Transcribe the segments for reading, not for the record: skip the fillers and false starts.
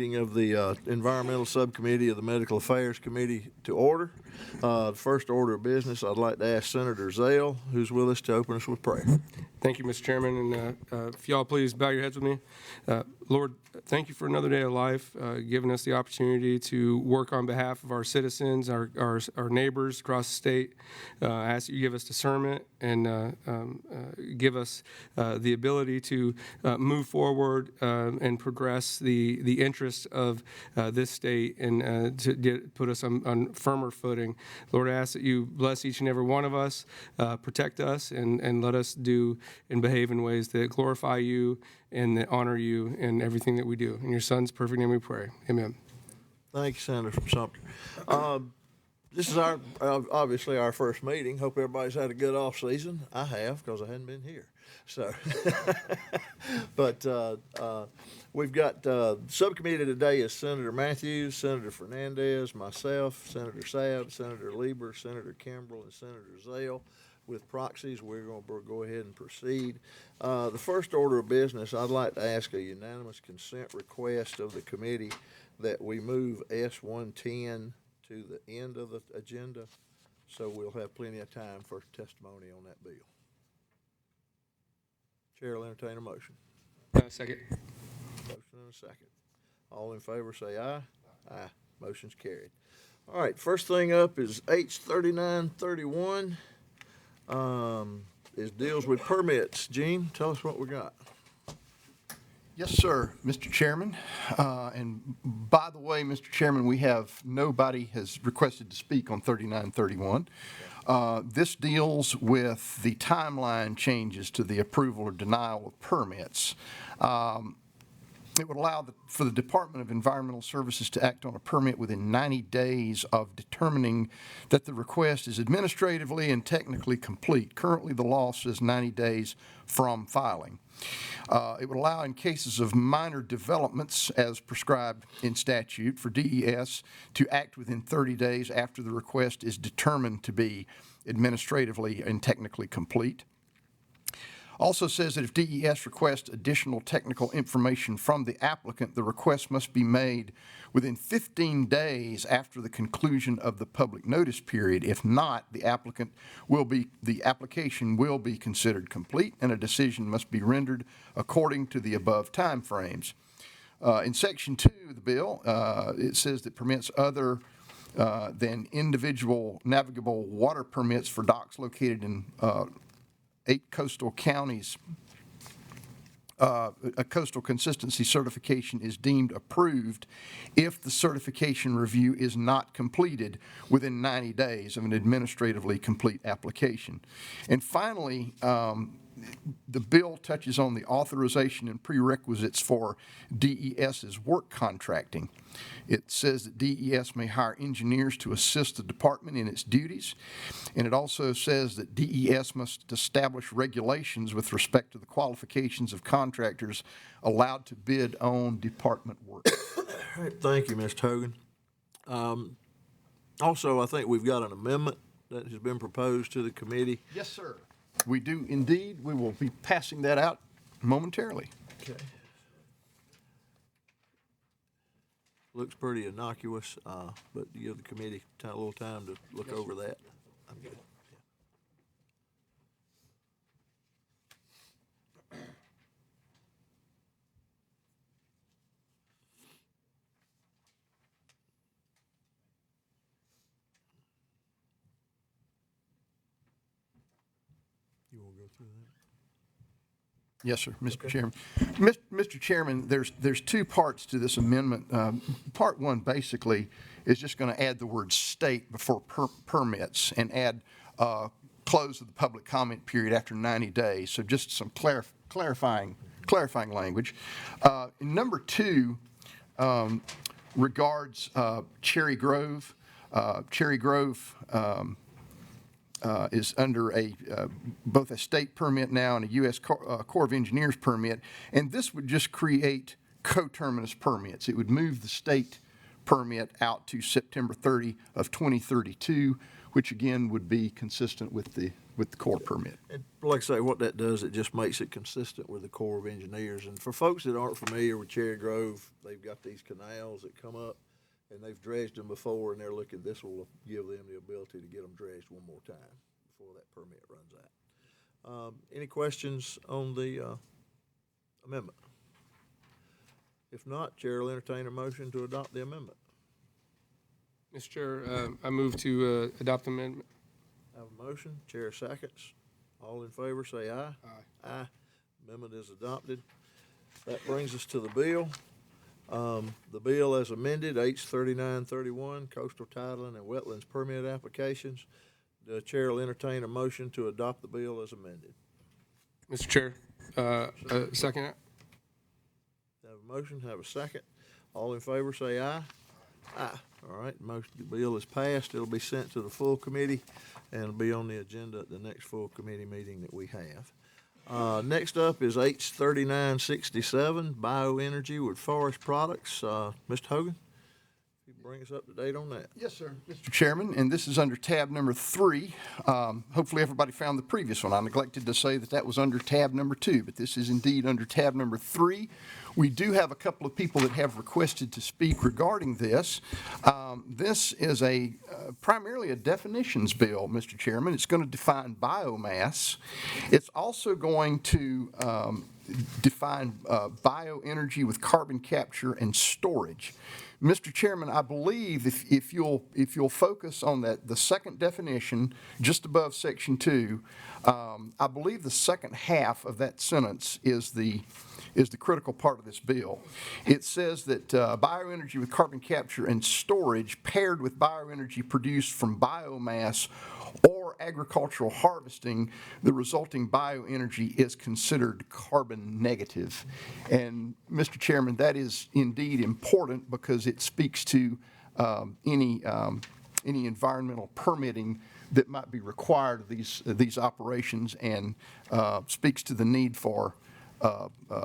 Meeting of the Environmental Subcommittee of the Medical Affairs Committee to order. The first order of business, I'd like to ask Senator Zale, who's with us, to open us with prayer. Thank you, Mr. Chairman, and if y'all please bow your heads with me. Lord, thank you for another day of life, giving us the opportunity to work on behalf of our citizens, our neighbors across the state. I ask that you give us discernment and give us the ability to move forward and progress the interests of this state and to put us on firmer footing. Lord, I ask that you bless each and every one of us, protect us, and let us do and behave in ways that glorify you and that honor you in everything that we do. In your Son's perfect name we pray. Amen. Thank you, Senator from Sumter. This is obviously our first meeting. Hope everybody's had a good off season. I have, because I hadn't been here. So, but we've got subcommittee today is Senator Matthews, Senator Fernandez, myself, Senator Sabb, Senator Lieber, Senator Kimbrell, and Senator Zale. With proxies, we're going to go ahead and proceed. The first order of business, I'd like to ask a unanimous consent request of the committee that we move S-110 to the end of the agenda, so we'll have plenty of time for testimony on that bill. Chair will entertain a motion. Second. Motion and a second. All in favor say aye. Aye. Motion's carried. All right, first thing up is H3931. It deals with permits. Gene, tell us what we got. Yes, sir, Mr. Chairman. And by the way, Mr. Chairman, nobody has requested to speak on 3931. This deals with the timeline changes to the approval or denial of permits. It would allow for the Department of Environmental Services to act on a permit within 90 days of determining that the request is administratively and technically complete. Currently, the law says 90 days from filing. It would allow, in cases of minor developments as prescribed in statute for DES, to act within 30 days after the request is determined to be administratively and technically complete. Also says that if DES requests additional technical information from the applicant, the request must be made within 15 days after the conclusion of the public notice period. If not, the application will be considered complete and a decision must be rendered according to the above time frames. In Section 2 of the bill, it says that permits other than individual navigable water permits for docks located in 8 coastal counties, a coastal consistency certification is deemed approved if the certification review is not completed within 90 days of an administratively complete application. And finally, the bill touches on the authorization and prerequisites for DES's work contracting. It says that DES may hire engineers to assist the department in its duties, and it also says that DES must establish regulations with respect to the qualifications of contractors allowed to bid on department work. All right, thank you, Mr. Hogan. Also, I think we've got an amendment that has been proposed to the committee. Yes, sir. We do indeed. We will be passing that out momentarily. Okay. Looks pretty innocuous, but give the committee a little time to look over that. I'm good. You want to go through that? Yes, sir, Mr. Okay. Chairman. Mr. Chairman, there's 2 parts to this amendment. Part 1 basically is just going to add the word state before permits and add close of the public comment period after 90 days. So just some clarifying language. Number 2 regards Cherry Grove. Cherry Grove is under both a state permit now and a U.S. Corps of Engineers permit, and this would just create coterminous permits. It would move the state permit out to September 30 of 2032, which again would be consistent with the core permit. And like I say, what that does, it just makes it consistent with the Corps of Engineers. And for folks that aren't familiar with Cherry Grove, they've got these canals that come up, and they've dredged them before, and they're looking, this will give them the ability to get them dredged one more time before that permit runs out. Any questions on the amendment? If not, Chair will entertain a motion to adopt the amendment. Mr. Chair, I move to adopt the amendment. Have a motion, Chair seconds. All in favor, say aye. Aye. Aye. Amendment is adopted. That brings us to the bill. The bill as amended, H 3931, coastal titling and wetlands permit applications. The Chair will entertain a motion to adopt the bill as amended. Mr. Chair, second that. Have a motion, have a second. All in favor, say aye. Aye. All right, motion, the bill is passed. It'll be sent to the full committee, and it'll be on the agenda at the next full committee meeting that we have. Next up is H 3967, bioenergy with forest products. Mr. Hogan, if you bring us up to date on that. Yes, sir. Mr. Chairman, and this is under tab number 3. Hopefully everybody found the previous one. I neglected to say that was under tab number 2, but this is indeed under tab number 3. We do have a couple of people that have requested to speak regarding this. This is primarily a definitions bill, Mr. Chairman. It's going to define biomass. It's also going to define bioenergy with carbon capture and storage. Mr. Chairman, I believe if you'll focus on the second definition just above section 2, I believe the second half of that sentence is the critical part of this bill. It says that bioenergy with carbon capture and storage paired with bioenergy produced from biomass or agricultural harvesting, the resulting bioenergy is considered carbon negative. And Mr. Chairman, that is indeed important because it speaks to any environmental permitting that might be required of these operations and speaks to the need for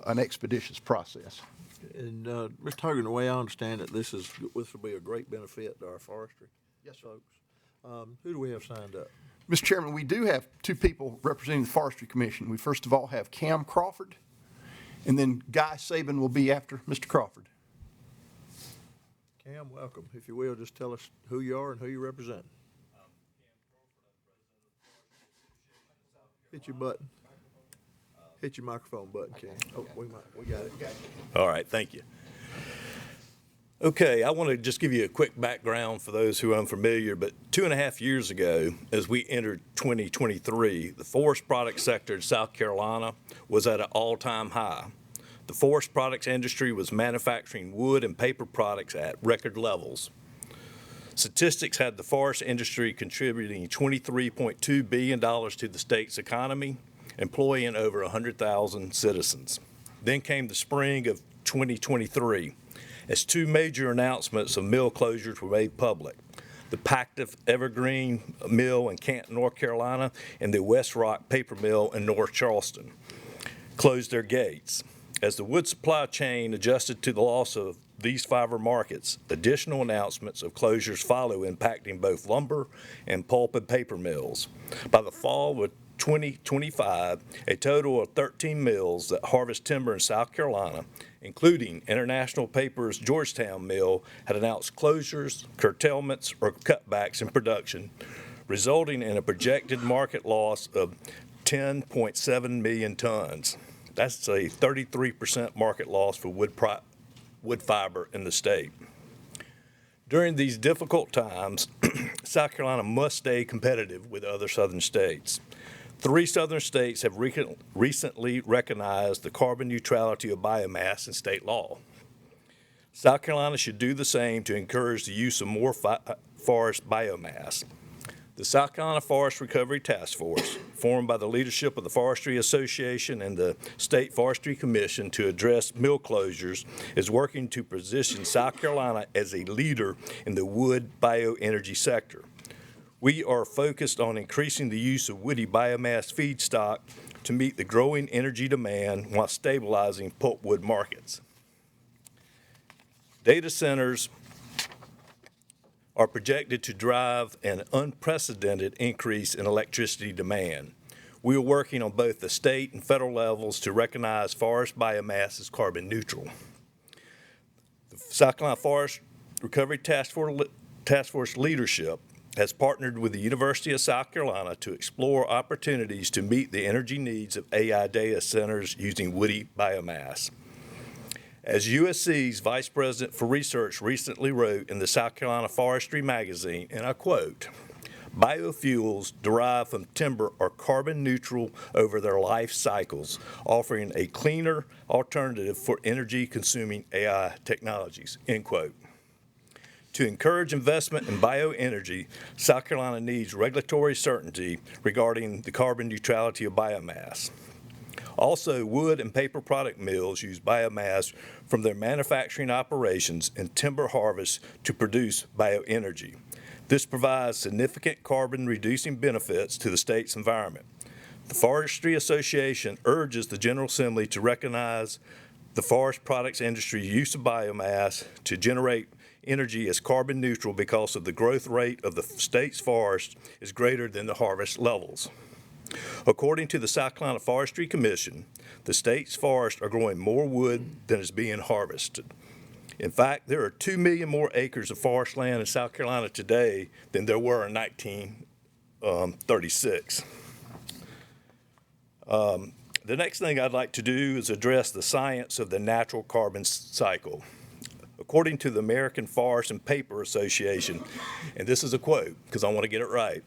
an expeditious process. And Mr. Hogan, the way I understand it, this will be a great benefit to our forestry. Yes, sir. Folks. Who do we have signed up? Mr. Chairman, we do have 2 people representing the Forestry Commission. We first of all have Cam Crawford, and then Guy Saban will be after Mr. Crawford. Cam, welcome. If you will, just tell us who you are and who you represent. Hit your button. Hit your microphone button, Cam. Oh, we got it. All right, thank you. Okay, I want to just give you a quick background for those who are unfamiliar, but 2.5 years ago, as we entered 2023, the forest product sector in South Carolina was at an all-time high. The forest products industry was manufacturing wood and paper products at record levels. Statistics had the forest industry contributing $23.2 billion to the state's economy, employing over 100,000 citizens. Then came the spring of 2023, as 2 major announcements of mill closures were made public. The Pactiv Evergreen Mill in Canton, North Carolina, and the West Rock Paper Mill in North Charleston closed their gates. As the wood supply chain adjusted to the loss of these fiber markets, additional announcements of closures follow, impacting both lumber and pulp and paper mills. By the fall of 2025, a total of 13 mills that harvest timber in South Carolina, including International Paper's Georgetown Mill, had announced closures, curtailments, or cutbacks in production, resulting in a projected market loss of 10.7 million tons. That's a 33% market loss for wood fiber in the state. During these difficult times, South Carolina must stay competitive with other southern states. 3 southern states have recently recognized the carbon neutrality of biomass in state law. South Carolina should do the same to encourage the use of more forest biomass. The South Carolina Forest Recovery Task Force, formed by the leadership of the Forestry Association and the State Forestry Commission to address mill closures, is working to position South Carolina as a leader in the wood bioenergy sector. We are focused on increasing the use of woody biomass feedstock to meet the growing energy demand while stabilizing pulpwood markets. Data centers are projected to drive an unprecedented increase in electricity demand. We are working on both the state and federal levels to recognize forest biomass as carbon neutral. The South Carolina Forest Recovery Task Force leadership has partnered with the University of South Carolina to explore opportunities to meet the energy needs of AI data centers using woody biomass. As USC's Vice President for Research recently wrote in the South Carolina Forestry magazine, and I quote, "Biofuels derived from timber are carbon neutral over their life cycles, offering a cleaner alternative for energy-consuming AI technologies," end quote. To encourage investment in bioenergy, South Carolina needs regulatory certainty regarding the carbon neutrality of biomass. Also, wood and paper product mills use biomass from their manufacturing operations and timber harvest to produce bioenergy. This provides significant carbon-reducing benefits to the state's environment. The Forestry Association urges the General Assembly to recognize the forest products industry's use of biomass to generate energy as carbon neutral because of the growth rate of the state's forest is greater than the harvest levels. According to the South Carolina Forestry Commission, the state's forests are growing more wood than is being harvested. In fact, there are 2 million more acres of forest land in South Carolina today than there were in 1936. The next thing I'd like to do is address the science of the natural carbon cycle. According to the American Forest and Paper Association, and this is a quote because I want to get it right,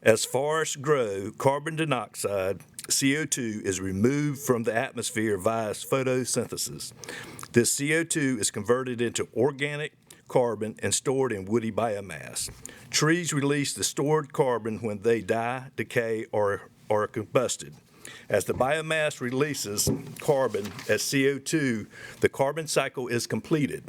"As forests grow, carbon dioxide, CO2, is removed from the atmosphere via photosynthesis. This CO2 is converted into organic carbon and stored in woody biomass. Trees release the stored carbon when they die, decay, or are combusted. As the biomass releases carbon as CO2, the carbon cycle is completed.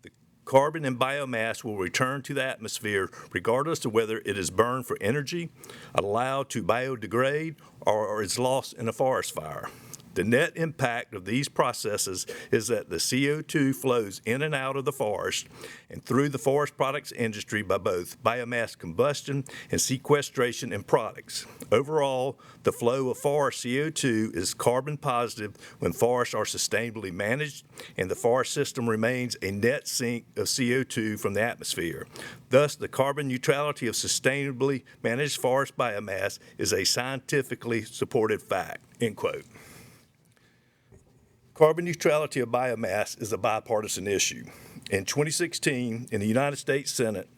The carbon in biomass will return to the atmosphere regardless of whether it is burned for energy, allowed to biodegrade, or is lost in a forest fire. The net impact of these processes is that the CO2 flows in and out of the forest and through the forest products industry by both biomass combustion and sequestration in products. Overall, the flow of forest CO2 is carbon positive when forests are sustainably managed, and the forest system remains a net sink of CO2 from the atmosphere. Thus, the carbon neutrality of sustainably managed forest biomass is a scientifically supported fact," end quote. Carbon neutrality of biomass is a bipartisan issue. In 2016, in the United States Senate,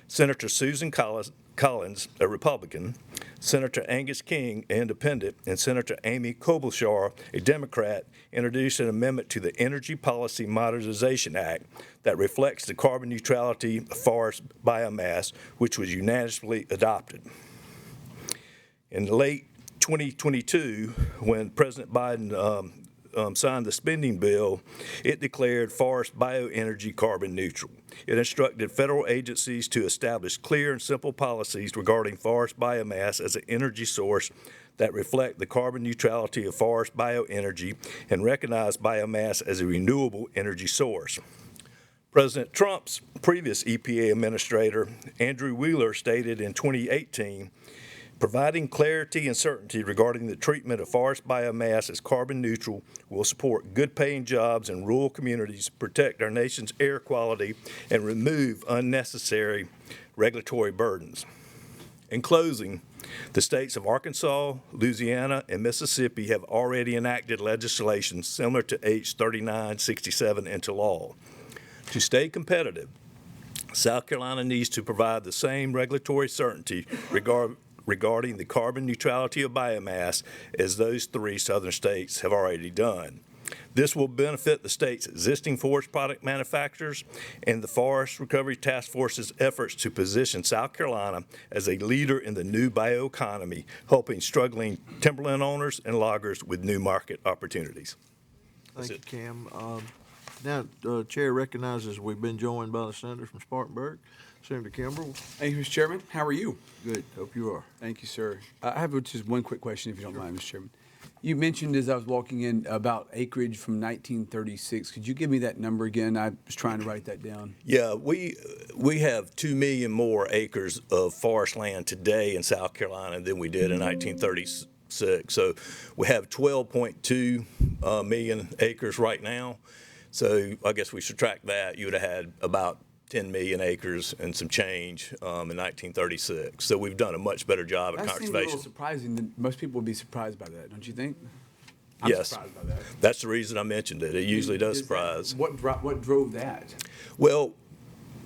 Senator Susan Collins, a Republican, Senator Angus King, an independent, and Senator Amy Klobuchar, a Democrat, introduced an amendment to the Energy Policy Modernization Act that reflects the carbon neutrality of forest biomass, which was unanimously adopted. In late 2022, when President Biden signed the spending bill, it declared forest bioenergy carbon neutral. It instructed federal agencies to establish clear and simple policies regarding forest biomass as an energy source that reflect the carbon neutrality of forest bioenergy and recognize biomass as a renewable energy source. President Trump's previous EPA administrator, Andrew Wheeler, stated in 2018, "Providing clarity and certainty regarding the treatment of forest biomass as carbon neutral will support good-paying jobs in rural communities, protect our nation's air quality, and remove unnecessary regulatory burdens." In closing, the states of Arkansas, Louisiana, and Mississippi have already enacted legislation similar to H. 3967 into law. To stay competitive, South Carolina needs to provide the same regulatory certainty regarding the carbon neutrality of biomass as those three southern states have already done. This will benefit the state's existing forest product manufacturers and the Forest Recovery Task Force's efforts to position South Carolina as a leader in the new bioeconomy, helping struggling timberland owners and loggers with new market opportunities. Thank you, Cam. Now, Chair recognizes we've been joined by the senator from Spartanburg, Senator Kimbrell. Thank you, Mr. Chairman. How are you? Good, hope you are. Thank you, sir. I have just one quick question, if you don't mind, Mr. Chairman. You mentioned as I was walking in about acreage from 1936. Could you give me that number again? I was trying to write that down. Yeah, we have 2 million more acres of forest land today in South Carolina than we did in 1936. So we have 12.2 million acres right now. So I guess we subtract that, you would have had about 10 million acres and some change in 1936. So we've done a much better job at That seems a conservation. little surprising. Most people would be surprised by that, don't you think? I'm Yes, surprised by that. that's the reason I mentioned it. It usually does surprise. What drove that? Well,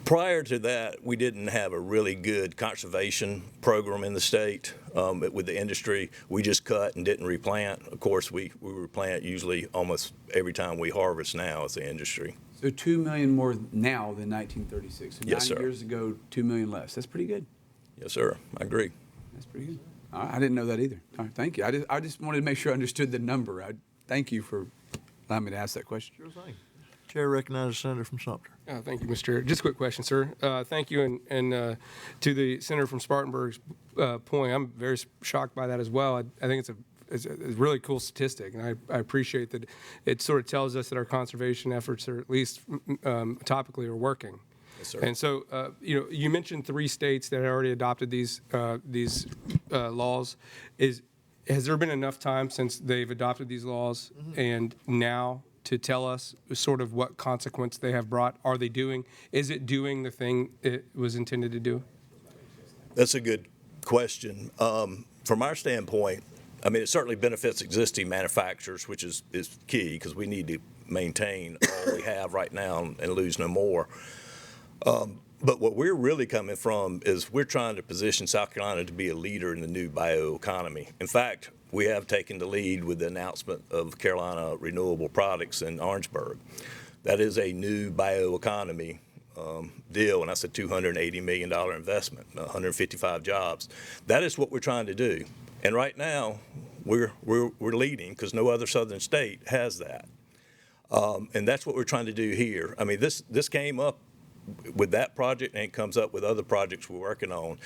prior to that, we didn't have a really good conservation program in the state with the industry. We just cut and didn't replant. Of course, we replant usually almost every time we harvest now as the industry. So 2 million more now than 1936. So Yes, 9 sir. years ago, 2 million less. That's pretty good. Yes, sir. I agree. That's pretty good. All right, I didn't know that either. All right, thank you. I just wanted to make sure I understood the number. Thank you for allowing me to ask that question. Sure thing. Chair recognizes Senator from Sumter. Thank you, Mr. Chair. Just a quick question, sir. Thank you, and to the Senator from Spartanburg's point, I'm very shocked by that as well. I think it's a really cool statistic, and I appreciate that it sort of tells us that our conservation efforts are at least topically are working. Yes, sir. And so, you mentioned 3 states that had already adopted these laws. Has there been enough time since they've adopted these laws and now to tell us sort of what consequence they have brought? Are they doing? Is it doing the thing it was intended to do? That's a good question. From our standpoint, I mean, it certainly benefits existing manufacturers, which is key because we need to maintain all we have right now and lose no more. But what we're really coming from is we're trying to position South Carolina to be a leader in the new bioeconomy. In fact, we have taken the lead with the announcement of Carolina Renewable Products in Orangeburg. That is a new bioeconomy deal, and that's a $280 million investment, 155 jobs. That is what we're trying to do. And right now, we're leading because no other southern state has that. And that's what we're trying to do here. I mean, this came up with that project, and it comes up with other projects we're working on.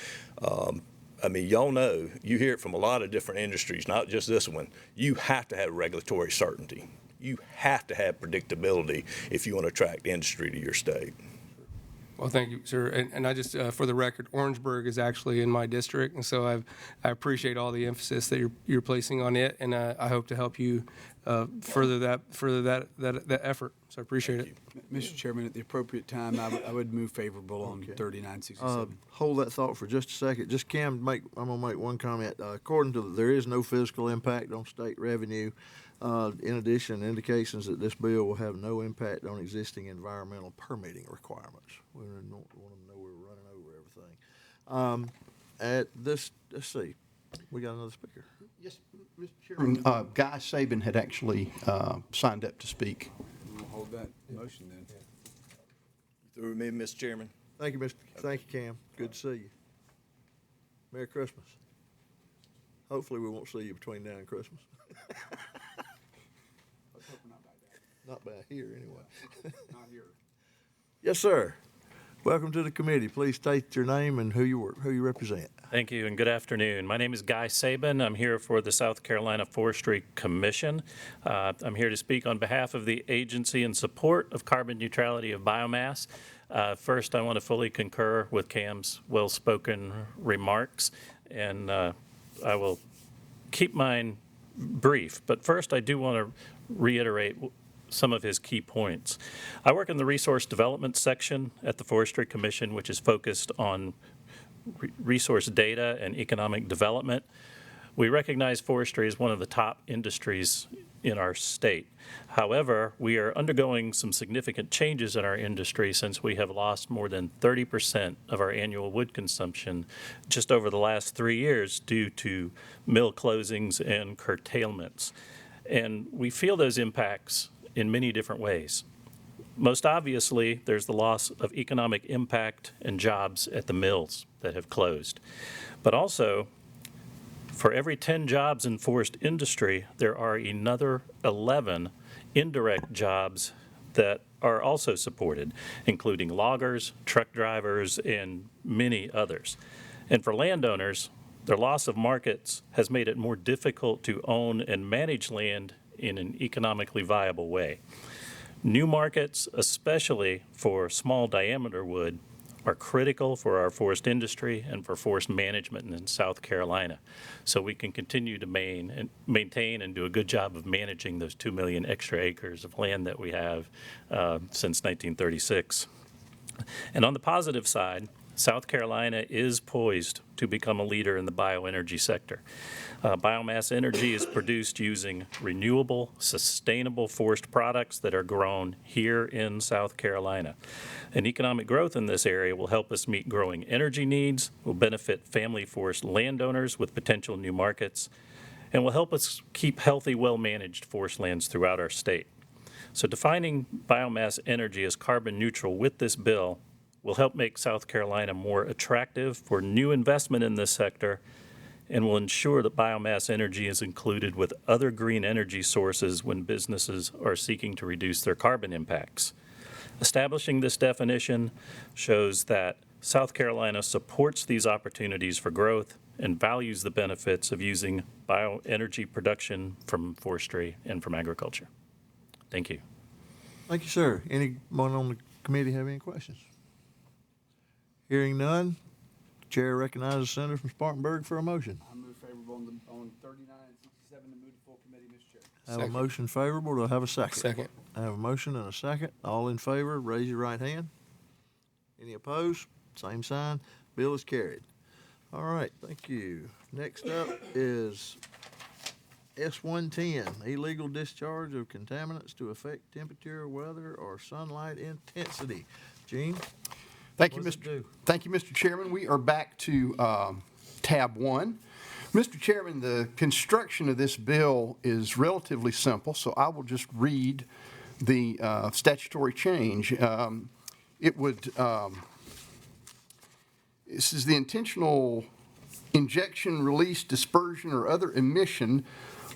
I mean, y'all know, you hear it from a lot of different industries, not just this one. You have to have regulatory certainty. You have to have predictability if you want to attract industry to your state. Well, thank you, sir. And I just, for the record, Orangeburg is actually in my district, and so I appreciate all the emphasis that you're placing on it, and I hope to help you further that effort. So I appreciate it. Mr. Chairman, at the appropriate time, I would move favorable on 3967. Hold that thought for just a second. Just Cam, I'm gonna make one comment. According to there is no physical impact on state revenue. In addition, indications that this bill will have no impact on existing environmental permitting requirements. We want to know we're running over everything. At this, let's see, we got another speaker. Yes, Mr. Chairman. Guy Saban had actually signed up to speak. We'll hold that motion then. Through me, Mr. Chairman. Thank you, Thank you, Cam. Good to see you. Merry Christmas. Hopefully, we won't see you between now and Christmas. Not by here, anyway. Not here. Yes, sir. Welcome to the committee. Please state your name and who you represent. Thank you and good afternoon. My name is Guy Saban. I'm here for the South Carolina Forestry Commission. I'm here to speak on behalf of the agency in support of carbon neutrality of biomass. First, I want to fully concur with Cam's well-spoken remarks, and I will keep mine brief. But first, I do want to reiterate some of his key points. I work in the resource development section at the Forestry Commission, which is focused on resource data and economic development. We recognize forestry as one of the top industries in our state. However, we are undergoing some significant changes in our industry since we have lost more than 30% of our annual wood consumption just over the last 3 years due to mill closings and curtailments. And we feel those impacts in many different ways. Most obviously, there's the loss of economic impact and jobs at the mills that have closed. But also, for every 10 jobs in forest industry, there are another 11 indirect jobs that are also supported, including loggers, truck drivers, and many others. And for landowners, Their loss of markets has made it more difficult to own and manage land in an economically viable way. New markets, especially for small diameter wood, are critical for our forest industry and for forest management in South Carolina. So we can continue to maintain and do a good job of managing those 2 million extra acres of land that we have since 1936. And on the positive side, South Carolina is poised to become a leader in the bioenergy sector. Biomass energy is produced using renewable, sustainable forest products that are grown here in South Carolina. And economic growth in this area will help us meet growing energy needs, will benefit family forest landowners with potential new markets, and will help us keep healthy, well-managed forest lands throughout our state. So defining biomass energy as carbon neutral with this bill will help make South Carolina more attractive for new investment in this sector and will ensure that biomass energy is included with other green energy sources when businesses are seeking to reduce their carbon impacts. Establishing this definition shows that South Carolina supports these opportunities for growth and values the benefits of using bioenergy production from forestry and from agriculture. Thank you. Thank you, sir. Anyone on the committee have any questions? Hearing none, Chair recognizes Senator from Spartanburg for a motion. I move favorable on 39 and 67 to move to full committee, Mr. Chair. I have a motion favorable. Do I have a second? Second. I have a motion and a second. All in favor, raise your right hand. Any opposed? Same sign. Bill is carried. All right, thank you. Next up is S-110, illegal discharge of contaminants to affect temperature, weather, or sunlight intensity. Gene? Thank you, What does it do? Thank you, Mr. Chairman. We are back to tab 1. Mr. Chairman, the construction of this bill is relatively simple, so I will just read the statutory change. This is the intentional injection, release, dispersion, or other emission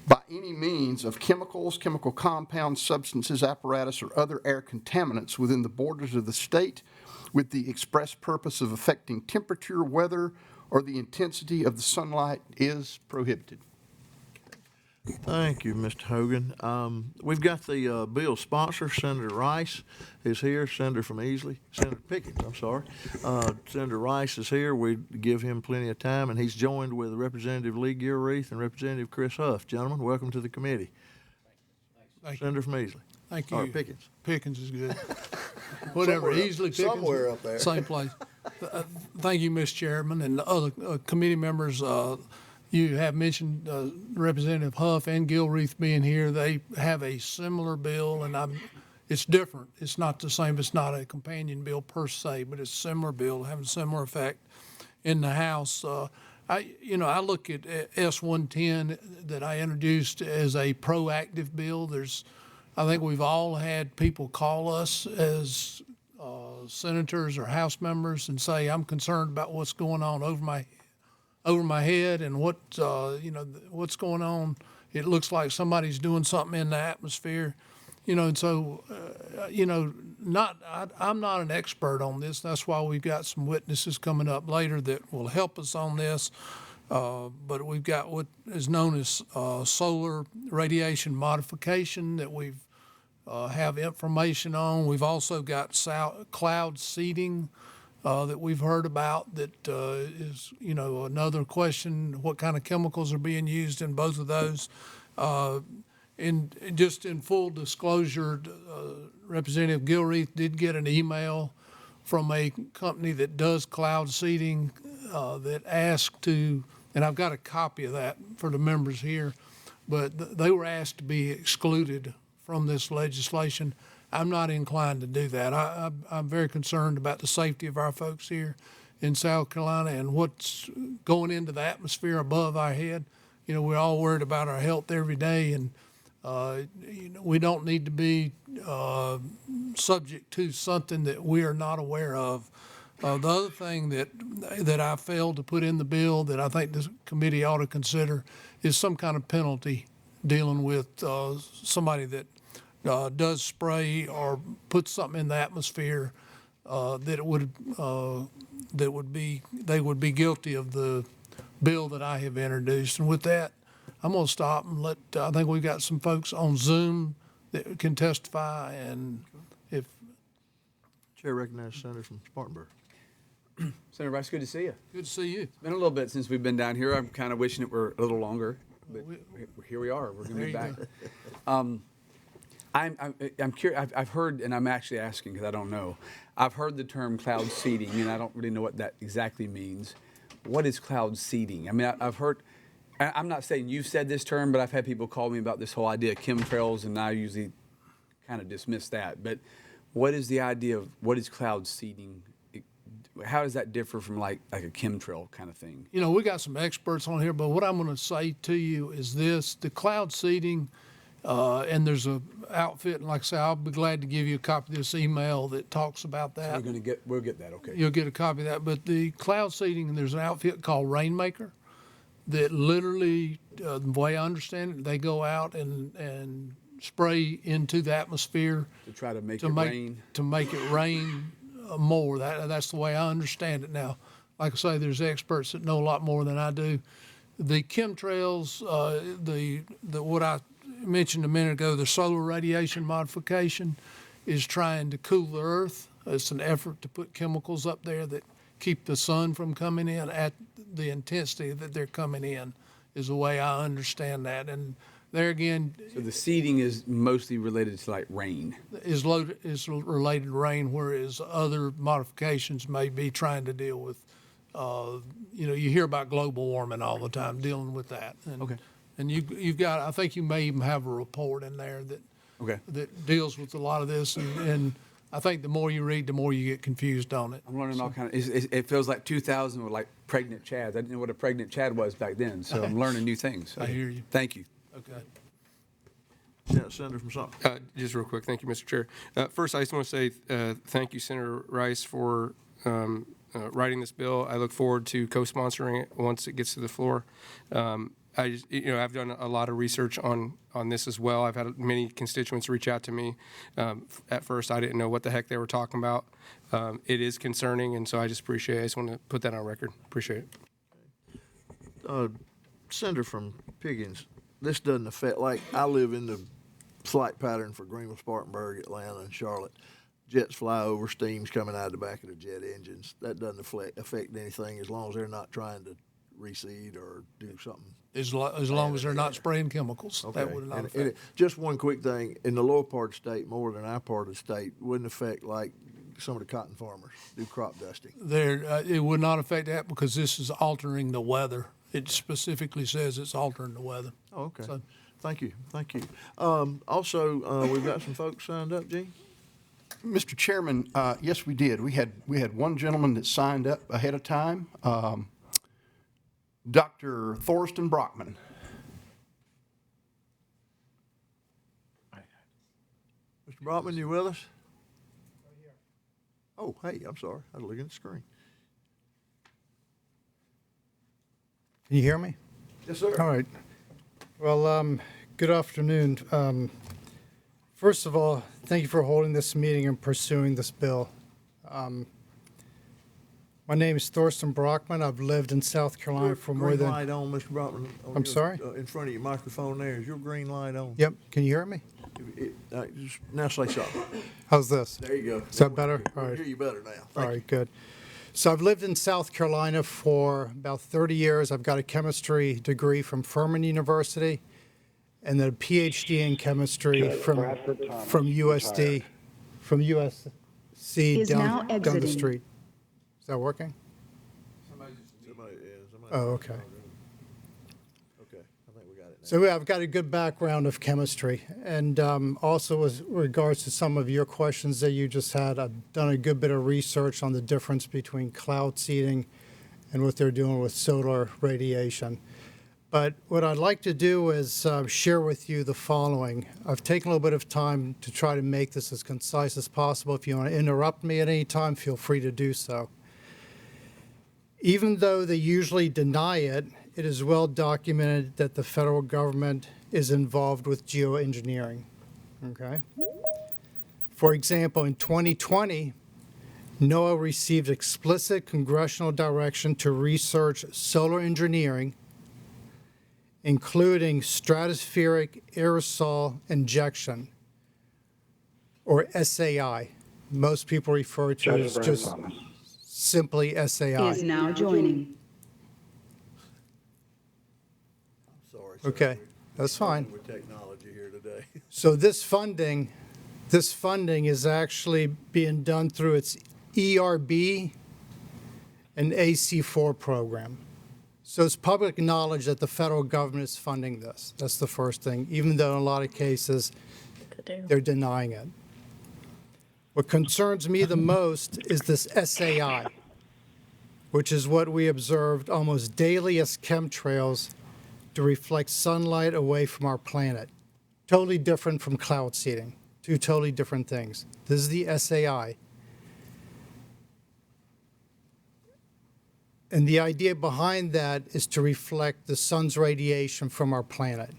by any means of chemicals, chemical compounds, substances, apparatus, or other air contaminants within the borders of the state with the express purpose of affecting temperature, weather, or the intensity of the sunlight is prohibited. Thank you, Mr. Hogan. We've got the bill sponsor, Senator Rice is here, Senator Pickens, I'm sorry. Senator Rice is here. We give him plenty of time, and he's joined with Representative Lee Gilreath and Representative Chris Huff. Gentlemen, welcome to the committee. Thank you. Senator from Easley. Thank Or you. Pickens. Pickens is good. Whatever, Easley, Pickens. Somewhere up there. Same place. Thank you, Mr. Chairman, and the other committee members. You have mentioned Representative Huff and Gilreath being here. They have a similar bill, and it's different. It's not the same. It's not a companion bill per se, but it's a similar bill having a similar effect in the House. I look at S-110 that I introduced as a proactive bill. I think we've all had people call us as senators or House members and say, I'm concerned about what's going on over my head and what's going on. It looks like somebody's doing something in the atmosphere, and so, I'm not an expert on this. That's why we've got some witnesses coming up later that will help us on this. But we've got what is known as solar radiation modification that we've have information on. We've also got cloud seeding that we've heard about that is, another question, what kind of chemicals are being used in both of those. And just in full disclosure, Representative Gilreath did get an email from a company that does cloud seeding that asked to, and I've got a copy of that for the members here, but they were asked to be excluded from this legislation. I'm not inclined to do that. I'm very concerned about the safety of our folks here in South Carolina and what's going into the atmosphere above our head. We're all worried about our health every day, and we don't need to be subject to something that we are not aware of. The other thing that I failed to put in the bill that I think this committee ought to consider is some kind of penalty dealing with somebody that does spray or put something in the atmosphere they would be guilty of the bill that I have introduced. And with that, I'm going to stop and I think we've got some folks on Zoom that can testify, and if, Chair recognizes Senator from Spartanburg. Senator Rice, good to see you. good to see you. It's been a little bit since we've been down here. I'm kind of wishing it were a little longer, but here we are. We're going to There be you back. go. I'm curious. I've heard, and I'm actually asking because I don't know. I've heard the term cloud seeding, and I don't really know what that exactly means. What is cloud seeding? I mean, I've heard. I'm not saying you've said this term, but I've had people call me about this whole idea of chemtrails, and I usually kind of dismiss that. But what is the idea of what is cloud seeding? How does that differ from like a chemtrail kind of thing? You know, we got some experts on here, but what I'm going to say to you is this: the cloud seeding, and there's a outfit, and like I say, I'll be glad to give you a copy of this email that talks about that. We'll get that. Okay. You'll get a copy of that. But the cloud seeding, there's an outfit called Rainmaker that literally, the way I understand it, they go out and spray into the atmosphere To try to make it rain. to make it rain more. That's the way I understand it now. Like I say, there's experts that know a lot more than I do. The chemtrails, the what I mentioned a minute ago, the solar radiation modification is trying to cool the earth. It's an effort to put chemicals up there that keep the sun from coming in at the intensity that they're coming in, is the way I understand that. And there again, So the seeding is mostly related to like rain. is related to rain, whereas other modifications may be trying to deal with, you hear about global warming all the time, dealing with that. And, Okay. And you've got, I think you may even have a report in there Okay. that deals with a lot of this. And I think the more you read, the more you get confused on it. I'm learning all kind of. It feels like 2000 were like pregnant chads. I didn't know what a pregnant chad was back then, so I'm learning new things. I hear you. Thank you. Okay. Yeah, Senator from Sumter. Just real quick, thank you, Mr. Chair. First, I just want to say thank you, Senator Rice, for writing this bill. I look forward to co-sponsoring it once it gets to the floor. I just, I've done a lot of research on this as well. I've had many constituents reach out to me. At first, I didn't know what the heck they were talking about. It is concerning, and so I just appreciate it. I just want to put that on record. Appreciate it. Senator from Pickens, this doesn't affect, like, I live in the flight pattern for Greenville, Spartanburg, Atlanta, and Charlotte. Jets fly over, steam's coming out of the back of the jet engines. That doesn't affect anything as long as they're not trying to reseed or do something. As long as they're not spraying chemicals, that Okay. would not And affect. just one quick thing, in the lower part of the state, more than our part of the state, wouldn't affect like some of the cotton farmers do crop dusting. It would not affect that because this is altering the weather. It specifically says it's altering the weather. Oh, okay. So- Thank you. Also, we've got some folks signed up, Gene. Mr. Chairman, yes, we did. We had one gentleman that signed up ahead of time, Dr. Thorsten Brockman. Mr. Brockman, you with us? Oh, hey, I'm sorry. I was looking at the screen. Can you hear me? Yes, sir. All right. Well, good afternoon. First of all, thank you for holding this meeting and pursuing this bill. My name is Thorsten Brockman. I've lived in South Carolina for more Green than... light on, Mr. Brockman. I'm sorry? In front of your microphone there. Is your green light on? Yep. Can you hear me? Just now say something. How's this? There you go. Is that better? I All right. hear you better now. All Thank you. right, good. So I've lived in South Carolina for about 30 years. I've got a chemistry degree from Furman University and then a PhD in chemistry from USC Is now down the exiting. street. Is that working? Somebody. Oh, okay. Okay, I think we got it now. So I've got a good background of chemistry. And also with regards to some of your questions that you just had, I've done a good bit of research on the difference between cloud seeding and what they're doing with solar radiation. But what I'd like to do is share with you the following. I've taken a little bit of time to try to make this as concise as possible. If you want to interrupt me at any time, feel free to do so. Even though they usually deny it, it is well documented that the federal government is involved with geoengineering. Okay? For example, in 2020, NOAA received explicit congressional direction to research solar engineering, including stratospheric aerosol injection, or SAI. Most people refer to it as just simply SAI. Is now joining. Sorry, sir. Okay, that's fine. With technology here today. So this funding is actually being done through its ERB and AC4 program. So it's public knowledge that the federal government is funding this. That's the first thing, even though in a lot of cases they're denying it. What concerns me the most is this SAI, which is what we observed almost daily as chemtrails to reflect sunlight away from our planet. Totally different from cloud seeding. Two totally different things. This is the SAI. And the idea behind that is to reflect the sun's radiation from our planet.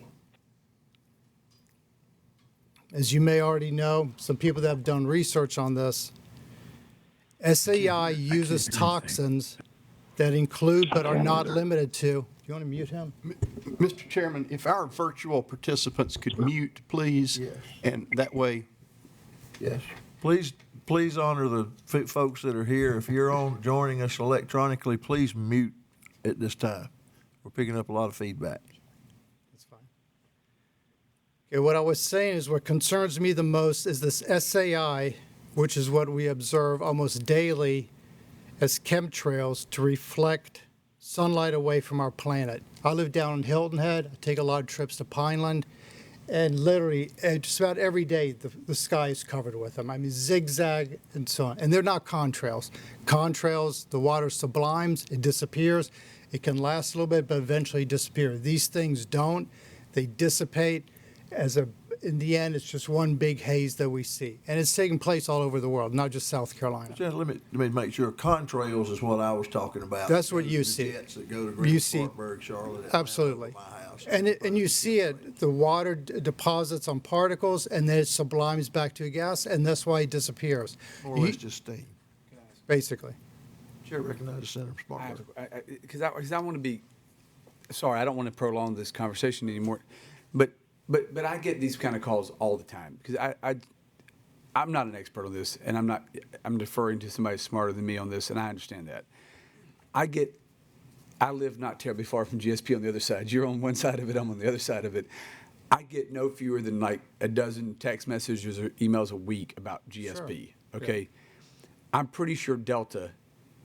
As you may already know, some people that have done research on this, SAI uses toxins that include but are not limited to. Do you want to mute him? Mr. Chairman, if our virtual participants could mute, please, Yes. and that way, Yes. Please honor the folks that are here. If you're joining us electronically, please mute at this time. We're picking up a lot of feedback. That's fine. Okay, what I was saying is what concerns me the most is this SAI, which is what we observe almost daily as chemtrails to reflect sunlight away from our planet. I live down in Hilton Head. I take a lot of trips to Pineland. And literally, just about every day, the sky is covered with them. I mean, zigzag and so on. And they're not contrails. Contrails, the water sublimes, it disappears. It can last a little bit, but eventually disappear. These things don't. They dissipate. In the end, it's just one big haze that we see. And it's taking place all over the world, not just South Carolina. Let me make sure. Contrails is what I was talking about. That's what you The see. jets that go to You Green see- Spartanburg, Charlotte, Atlanta, Absolutely. my house. And you see it, the water deposits on particles, and then it sublimes back to a gas, and that's why it disappears. More or less just steam. Basically. Chair recognizes Senator Spartanburg. Because I want to be, sorry, I don't want to prolong this conversation anymore, but I get these kind of calls all the time because I'm not an expert on this, and I'm deferring to somebody smarter than me on this, and I understand that. I live not terribly far from GSP on the other side. You're on one side of it, I'm on the other side of it. I get no fewer than like a dozen text messages or emails a week about GSP, okay? I'm pretty sure Delta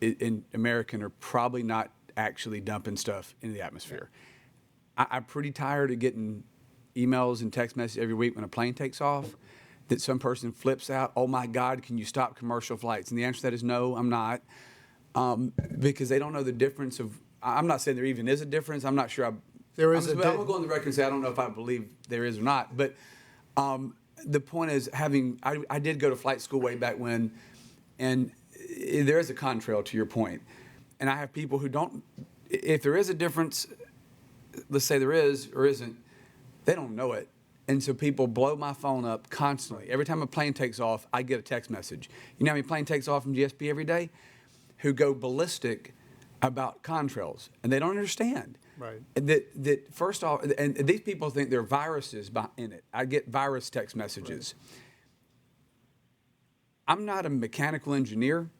and American are probably not actually dumping stuff into the atmosphere. I'm pretty tired of getting emails and text messages every week when a plane takes off that some person flips out, oh my God, can you stop commercial flights? And the answer to that is no, I'm not, because they don't know the difference of, I'm not saying there even is a difference. I'm not sure. I'm going to go on the record and say I don't know if I believe there is or not. But the point is I did go to flight school way back when, and there is a contrail to your point. And I have people who don't, if there is a difference, let's say there is or isn't, they don't know it. And so people blow my phone up constantly. Every time a plane takes off, I get a text message. You know how many planes takes off from GSP every day? Who go ballistic about contrails, and they don't understand. Right. That first off, and these people think there are viruses in it. I get virus text messages. Right. I'm not a mechanical engineer,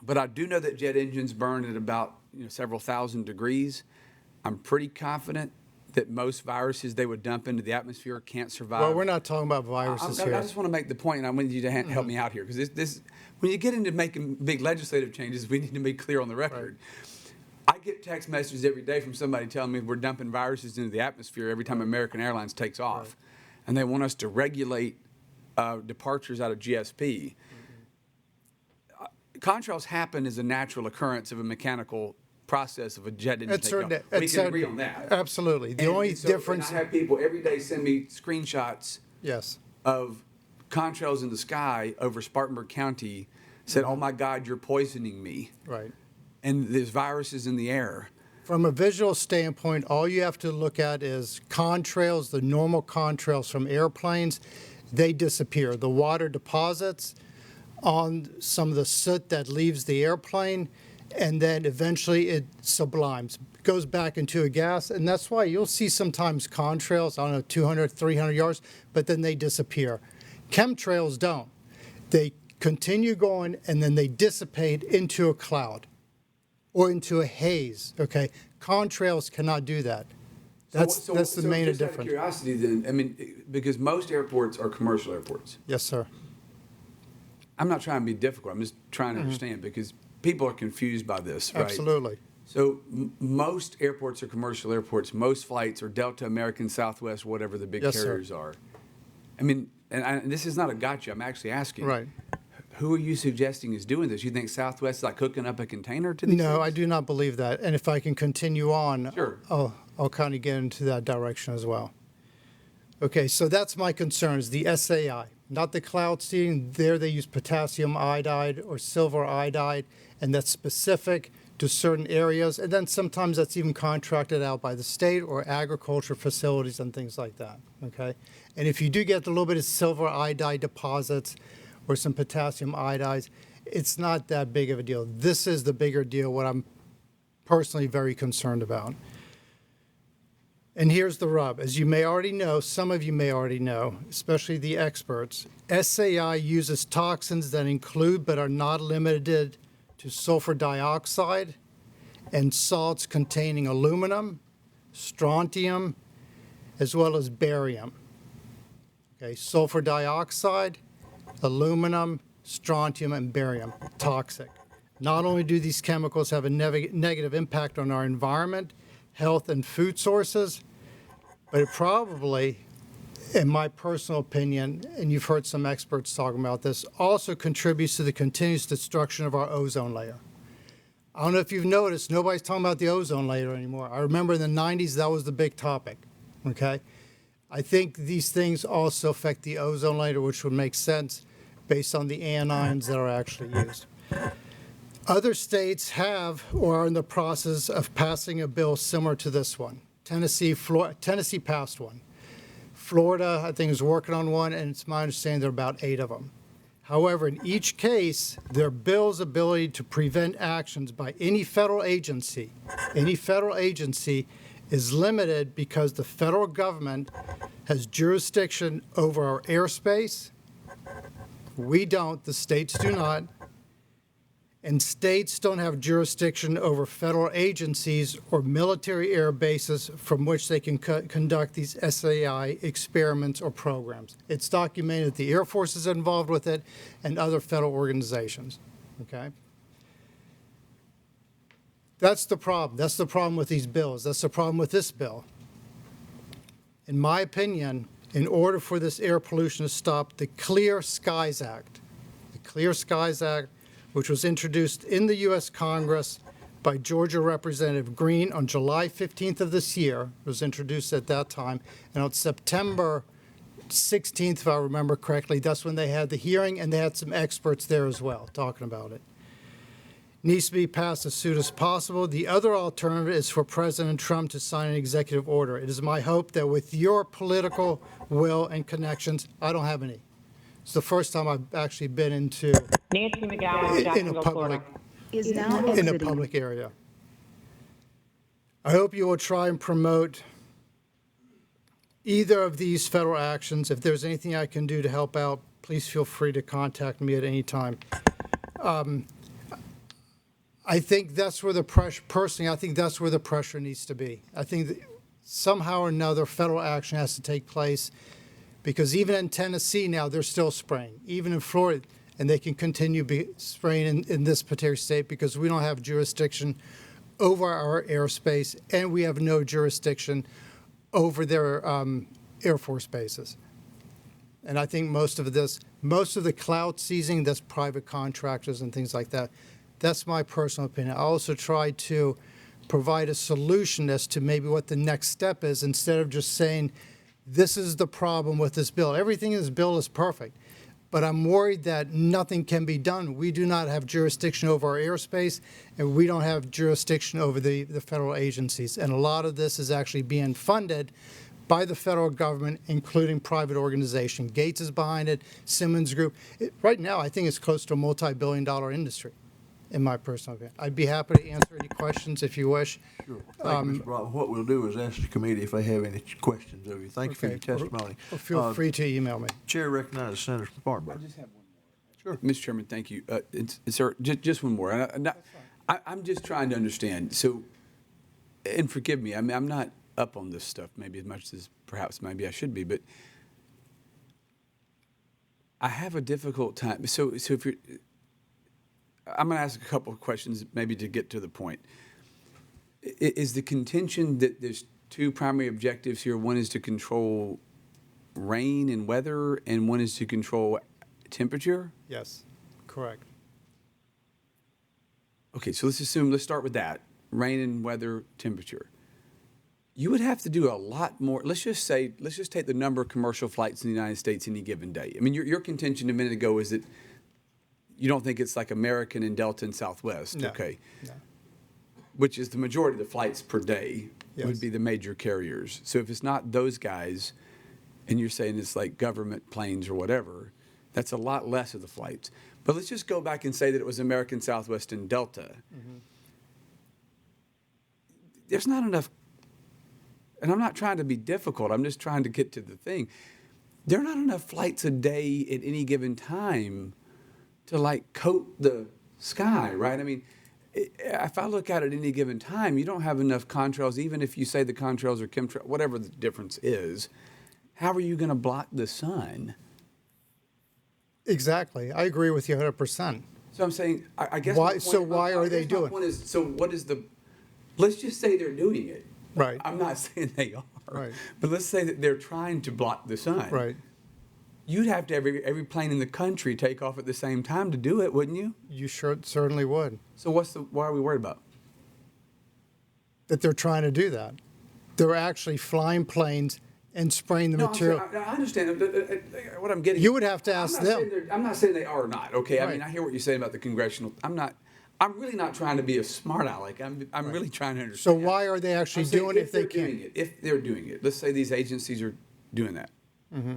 but I do know that jet engines burn at about several thousand degrees. I'm pretty confident that most viruses they would dump into the atmosphere can't survive. Well, we're not talking about viruses here. I just want to make the point, and I want you to help me out here, because this when you get into making big legislative changes, we need to be clear on the record. Right. I get text messages every day from somebody telling me we're dumping viruses into the atmosphere every time American Airlines takes off. Right. And they want us to regulate departures out of GSP. Contrails happen as a natural occurrence of a mechanical process of a jet engine takeoff. We can agree on that. Absolutely. The only difference. I have people every day send me screenshots of contrails in the sky over Spartanburg County, said, oh my God, you're poisoning me. Right. And there's viruses in the air. From a visual standpoint, all you have to look at is contrails, the normal contrails from airplanes, they disappear. The water deposits on some of the soot that leaves the airplane, and then eventually it sublimes, goes back into a gas, and that's why you'll see sometimes contrails, I don't know, 200, 300 yards, but then they disappear. Chemtrails don't. They continue going, and then they dissipate into a cloud or into a haze, okay? Contrails cannot do that. That's the main just out of difference. curiosity then, I mean, because most airports are commercial airports. Yes, sir. I'm not trying to be difficult. I'm just trying to understand because people are confused by this, right? Absolutely. So most airports are commercial airports. Most flights are Delta, American, Southwest, whatever the big Yes, sir. carriers are. I mean, and this is not a gotcha. I'm actually asking. Right. Who are you suggesting is doing this? You think Southwest is like hooking up a container to these No, things? I do not believe that. And if I can continue on, Sure. I'll kind of get into that direction as well. Okay, so that's my concern is the SAI, not the cloud seeding. There they use potassium iodide or silver iodide, and that's specific to certain areas. And then sometimes that's even contracted out by the state or agriculture facilities and things like that, okay? And if you do get a little bit of silver iodide deposits or some potassium iodides, it's not that big of a deal. This is the bigger deal, what I'm personally very concerned about. And here's the rub. As you may already know, some of you may already know, especially the experts, SAI uses toxins that include but are not limited to sulfur dioxide and salts containing aluminum, strontium, as well as barium. Okay, sulfur dioxide, aluminum, strontium, and barium, toxic. Not only do these chemicals have a negative impact on our environment, health, and food sources, but it probably, in my personal opinion, and you've heard some experts talking about this, also contributes to the continuous destruction of our ozone layer. I don't know if you've noticed, nobody's talking about the ozone layer anymore. I remember in the 90s, that was the big topic, okay? I think these things also affect the ozone layer, which would make sense based on the anions that are actually used. Other states have or are in the process of passing a bill similar to this one. Tennessee passed one. Florida, I think, is working on one, and it's my understanding there are about 8 of them. However, in each case, their bill's ability to prevent actions by any federal agency is limited because the federal government has jurisdiction over our airspace. We don't, the states do not. And states don't have jurisdiction over federal agencies or military air bases from which they can conduct these SAI experiments or programs. It's documented that the Air Force is involved with it and other federal organizations, okay? That's the problem. That's the problem with these bills. That's the problem with this bill. In my opinion, in order for this air pollution to stop, the Clear Skies Act, which was introduced in the U.S. Congress by Georgia Representative Green on July 15th of this year. It was introduced at that time. And on September 16th, if I remember correctly, that's when they had the hearing, and they had some experts there as well talking about it. Needs to be passed as soon as possible. The other alternative is for President Trump to sign an executive order. It is my hope that with your political will and connections, I don't have any. It's the first time I've actually been into Nancy McGowan, Jacksonville, Florida. Is now in a exiting. public area. I hope you will try and promote either of these federal actions. If there's anything I can do to help out, please feel free to contact me at any time. I think that's where the pressure, personally, I think that's where the pressure needs to be. I think that somehow or another federal action has to take place, because even in Tennessee now, they're still spraying. Even in Florida, and they can continue spraying in this particular state because we don't have jurisdiction over our airspace, and we have no jurisdiction over their Air Force bases. And I think most of the cloud seizing, that's private contractors and things like that. That's my personal opinion. I also try to provide a solution as to maybe what the next step is, instead of just saying, this is the problem with this bill. Everything in this bill is perfect, but I'm worried that nothing can be done. We do not have jurisdiction over our airspace, and we don't have jurisdiction over the federal agencies. And a lot of this is actually being funded by the federal government, including private organization. Gates is behind it, Simmons Group. Right now, I think it's close to a multi-billion-dollar industry, in my personal opinion. I'd be happy to answer any questions if you wish. Sure. Thank you, Mr. Broughton. What we'll do is ask the committee if they have any questions of you. Thank you for your testimony. Or feel free to email me. Chair recognizes Senator Spartanburg. just have one more. Sure. Mr. Chairman, thank you. Sir, just one more. I'm just trying to understand. So, and forgive me, I mean, I'm not up on this stuff maybe as much as perhaps maybe I should be, but I have a difficult time. So if you're, I'm going to ask a couple of questions maybe to get to the point. Is the contention that there's two primary objectives here? One is to control rain and weather, and one is to control temperature? Yes, correct. Okay, so let's start with that. Rain and weather, temperature. You would have to do a lot more. Let's just take the number of commercial flights in the United States any given day. I mean, your contention a minute ago is that you don't think it's like American and Delta and Southwest, No, okay? no. Which is the majority of the flights per day Yes. would be the major carriers. So if it's not those guys, and you're saying it's like government planes or whatever, that's a lot less of the flights. But let's just go back and say that it was American, Southwest, and Delta. Mm-hmm. There's not enough, and I'm not trying to be difficult, I'm just trying to get to the thing. There are not enough flights a day at any given time to like coat the sky, right? I mean, if I look at it at any given time, you don't have enough contrails, even if you say the contrails are chemtrails, whatever the difference is, how are you going to block the sun? Exactly. I agree with you 100%. So I'm saying, I guess. Why- my point- so why I are guess they my doing it? point is, so what is the? Let's just say they're doing it. Right. I'm not saying they are. Right. But let's say that they're trying to block the sun. Right. You'd have to have every plane in the country take off at the same time to do it, wouldn't you? You certainly would. So why are we worried about? That they're trying to do that. They're actually flying planes and spraying the No, material. I understand what I'm getting. You would have to ask them. I'm not saying they are or not. Okay, I mean, Right. I hear what you're saying about the congressional. I'm really not trying to be a smart aleck. I'm really trying to So understand. why are they actually I'm saying doing it if they they're doing can't? it, if they're doing it, let's say these agencies are doing that. Mm-hmm.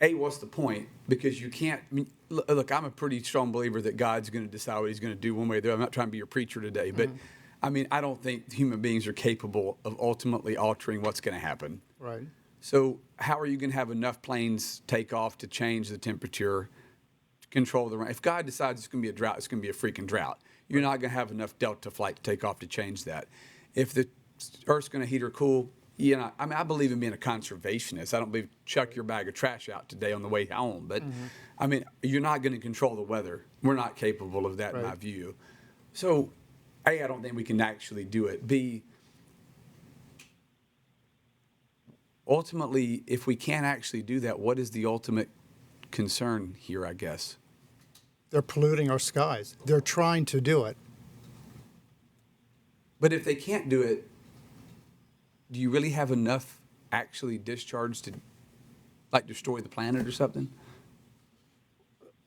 A, what's the point? Because you can't. I mean, look, I'm a pretty strong believer that God's going to decide what He's going to do one way or the other. I'm not trying to be your preacher today, but Mm-hmm. I mean, I don't think human beings are capable of ultimately altering what's going to happen. Right. So how are you going to have enough planes take off to change the temperature, to control the rain? If God decides it's going to be a drought, it's going to be a freaking drought. You're not going to have enough Delta flight to take off to change that. If the Earth's going to heat or cool, I mean, I believe in being a conservationist. I don't believe chuck your bag of trash out today on the way home. But, I mean, you're not going to control the weather. We're not capable of that in my Right. view. So, A, I don't think we can actually do it. B, ultimately, if we can't actually do that, what is the ultimate concern here, I guess? They're polluting our skies. They're trying to do it. But if they can't do it, do you really have enough actually discharged to, like, destroy the planet or something?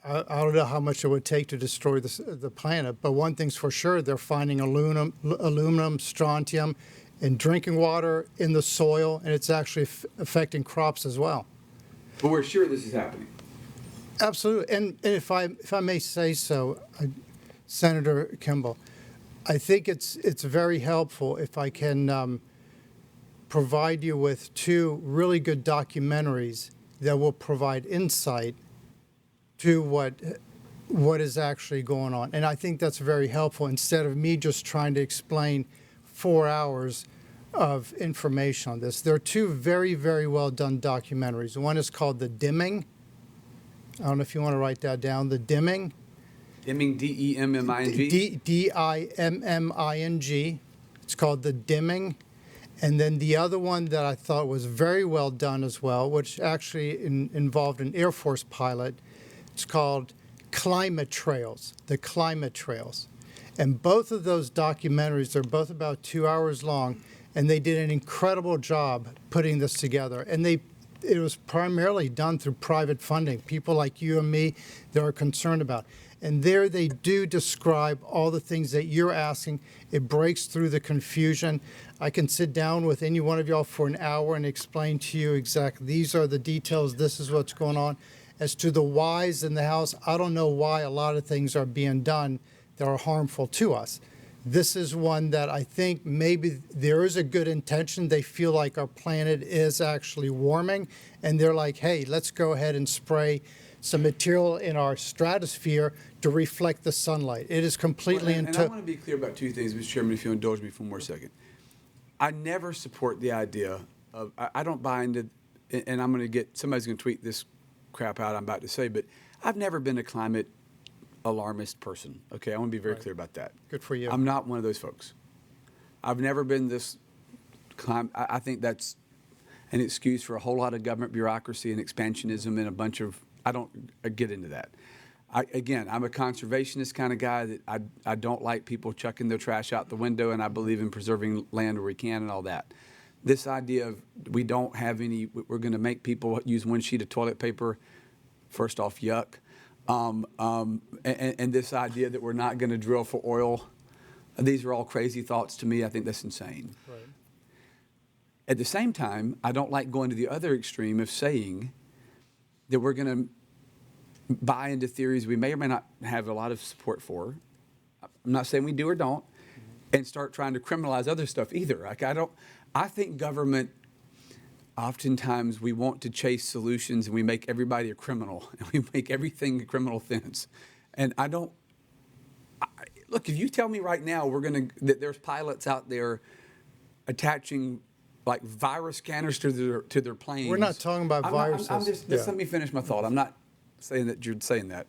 I don't know how much it would take to destroy the planet, but one thing's for sure, they're finding aluminum, strontium in drinking water, in the soil, and it's actually affecting crops as well. But we're sure this is happening. Absolutely. And if I may say so, Senator Kimball, I think it's very helpful if I can provide you with two really good documentaries that will provide insight to what is actually going on. And I think that's very helpful instead of me just trying to explain 4 hours of information on this. There are two very, very well done documentaries. One is called The Dimming. I don't know if you want to write that down. The Dimming. Dimming, D-E-M-M-I-N-G? D-I-M-M-I-N-G. It's called The Dimming. And then the other one that I thought was very well done as well, which actually involved an Air Force pilot, it's called Climate Trails, The Climate Trails. And both of those documentaries, they're both about 2 hours long, and they did an incredible job putting this together. And they it was primarily done through private funding, people like you and me that are concerned about. And there they do describe all the things that you're asking. It breaks through the confusion. I can sit down with any one of y'all for an hour and explain to you exactly, these are the details, this is what's going on. As to the whys in the House, I don't know why a lot of things are being done that are harmful to us. This is one that I think maybe there is a good intention. They feel like our planet is actually warming, and they're like, hey, let's go ahead and spray some material in our stratosphere to reflect the sunlight. It is completely And I want to be clear about two things, Mr. Chairman, if you'll indulge me for one more second. I never support the idea of, I don't buy into, and I'm going to get, somebody's going to tweet this crap out I'm about to say, but I've never been a climate alarmist person, okay? I want to be very clear about that. Good for you. I'm not one of those folks. I've never been this, I think that's an excuse for a whole lot of government bureaucracy and expansionism and a bunch of, I don't get into that. Again, I'm a conservationist kind of guy that I don't like people chucking their trash out the window, and I believe in preserving land where we can and all that. This idea of we don't have any, we're going to make people use one sheet of toilet paper, first off, yuck. And this idea that we're not going to drill for oil, these are all crazy thoughts to me. I think that's insane. Right. At the same time, I don't like going to the other extreme of saying that we're going to buy into theories we may or may not have a lot of support for. I'm not saying we do or don't, and start trying to criminalize other stuff either. Like I think government, oftentimes we want to chase solutions and we make everybody a criminal and we make everything a criminal offense. And look, if you tell me right now that there's pilots out there attaching like virus scanners to their planes. We're not talking about viruses. Just let me finish my thought. I'm not saying that you're saying that.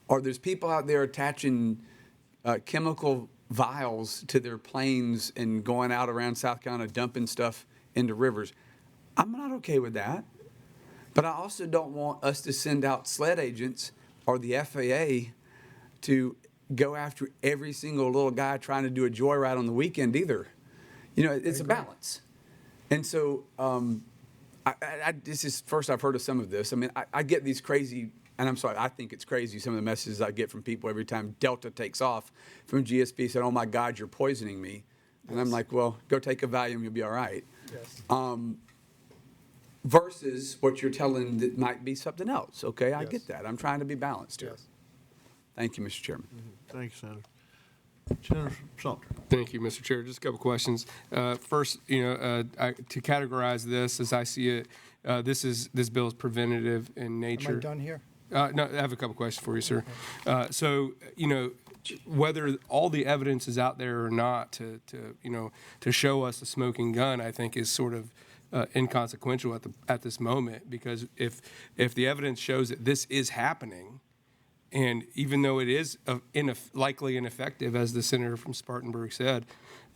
Or there's people out there attaching chemical vials to their planes and going out around South Carolina dumping stuff into rivers. I'm not okay with that. But I also don't want us to send out sled agents or the FAA to go after every single little guy trying to do a joyride on the weekend either. You know, it's a balance. And so this is first I've heard of some of this. I mean, I get these crazy, and I'm sorry, I think it's crazy, some of the messages I get from people every time Delta takes off from GSP saying, oh my God, you're poisoning me. And I'm like, well, go take a Valium, you'll be all right. Yes. Versus what you're telling that might be something else. Okay, I get that. I'm trying to be balanced here. Yes. Thank you, Mr. Chairman. Thank you, Senator. Senator Sumter. Thank you, Mr. Chair. Just a couple questions. First, to categorize this as I see it, this bill is preventative in nature. Am I done here? No, I have a couple questions for you, sir. So, whether all the evidence is out there or not to show us a smoking gun, I think is sort of inconsequential at this moment, because if the evidence shows that this is happening, and even though it is likely ineffective, as the senator from Spartanburg said,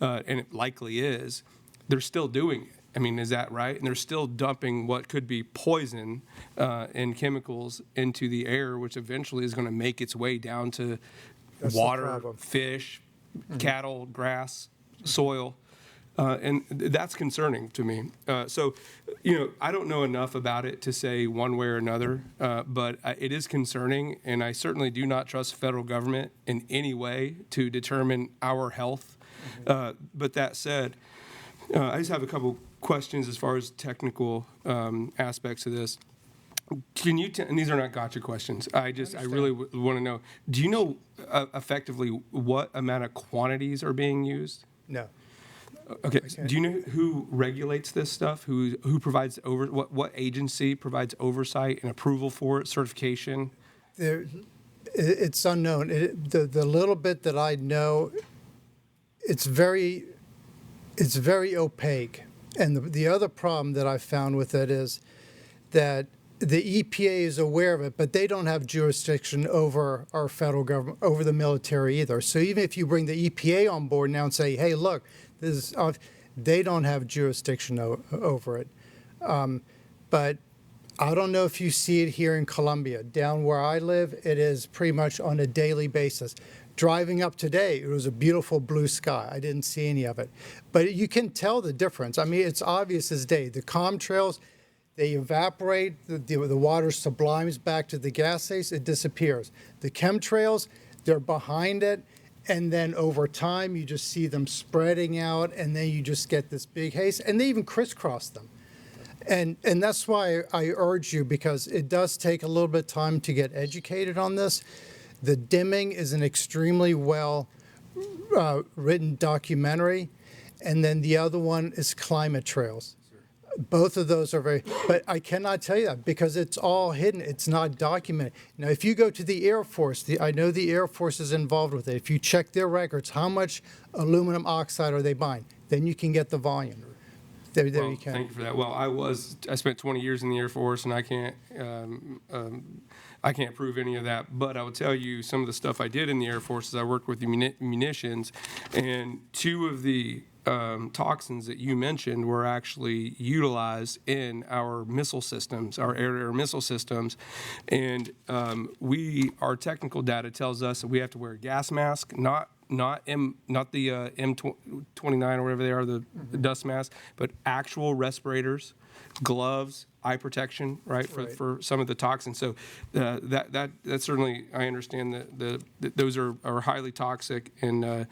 and it likely is, they're still doing it. I mean, is that right? And they're still dumping what could be poison and chemicals into the air, which eventually is going to make its way down to water, fish, cattle, grass, soil. And that's concerning to me. So, I don't know enough about it to say one way or another, but it is concerning, and I certainly do not trust the federal government in any way to determine our health. But that said, I just have a couple questions as far as technical aspects of this. Can you, and these are not gotcha questions, I really want to know, do you know effectively what amount of quantities are being used? No. Okay. Do you know who regulates this stuff? Who provides what agency provides oversight and approval for it, certification? It's unknown. The little bit that I know, it's very opaque. And the other problem that I found with it is that the EPA is aware of it, but they don't have jurisdiction over our federal government, over the military either. So even if you bring the EPA on board now and say, hey, look, this is, they don't have jurisdiction over it. But I don't know if you see it here in Columbia. Down where I live, it is pretty much on a daily basis. Driving up today, it was a beautiful blue sky. I didn't see any of it. But you can tell the difference. I mean, it's obvious as day. The contrails, They evaporate, the water sublimes back to the gases, it disappears. The chemtrails, they're behind it, and then over time, you just see them spreading out, and then you just get this big haze, and they even crisscross them. And that's why I urge you, because it does take a little bit of time to get educated on this. The Dimming is an extremely well written documentary, and then the other one is Climate Trails. Both of those are very, but I cannot tell you that because it's all hidden. It's not documented. Now, if you go to the Air Force, I know the Air Force is involved with it. If you check their records, how much aluminum oxide are they buying? Then you can get the volume. There Well, you can. thank you for that. Well, I spent 20 years in the Air Force, and I can't prove any of that. But I will tell you some of the stuff I did in the Air Force is I worked with the munitions, and two of the toxins that you mentioned were actually utilized in our missile systems, our air-to-air missile systems, and our technical data tells us that we have to wear a gas mask, not the M29 or whatever they are, the dust mask, but actual respirators, gloves, eye protection, right, for some of the toxins. So that certainly, I understand that those are highly toxic and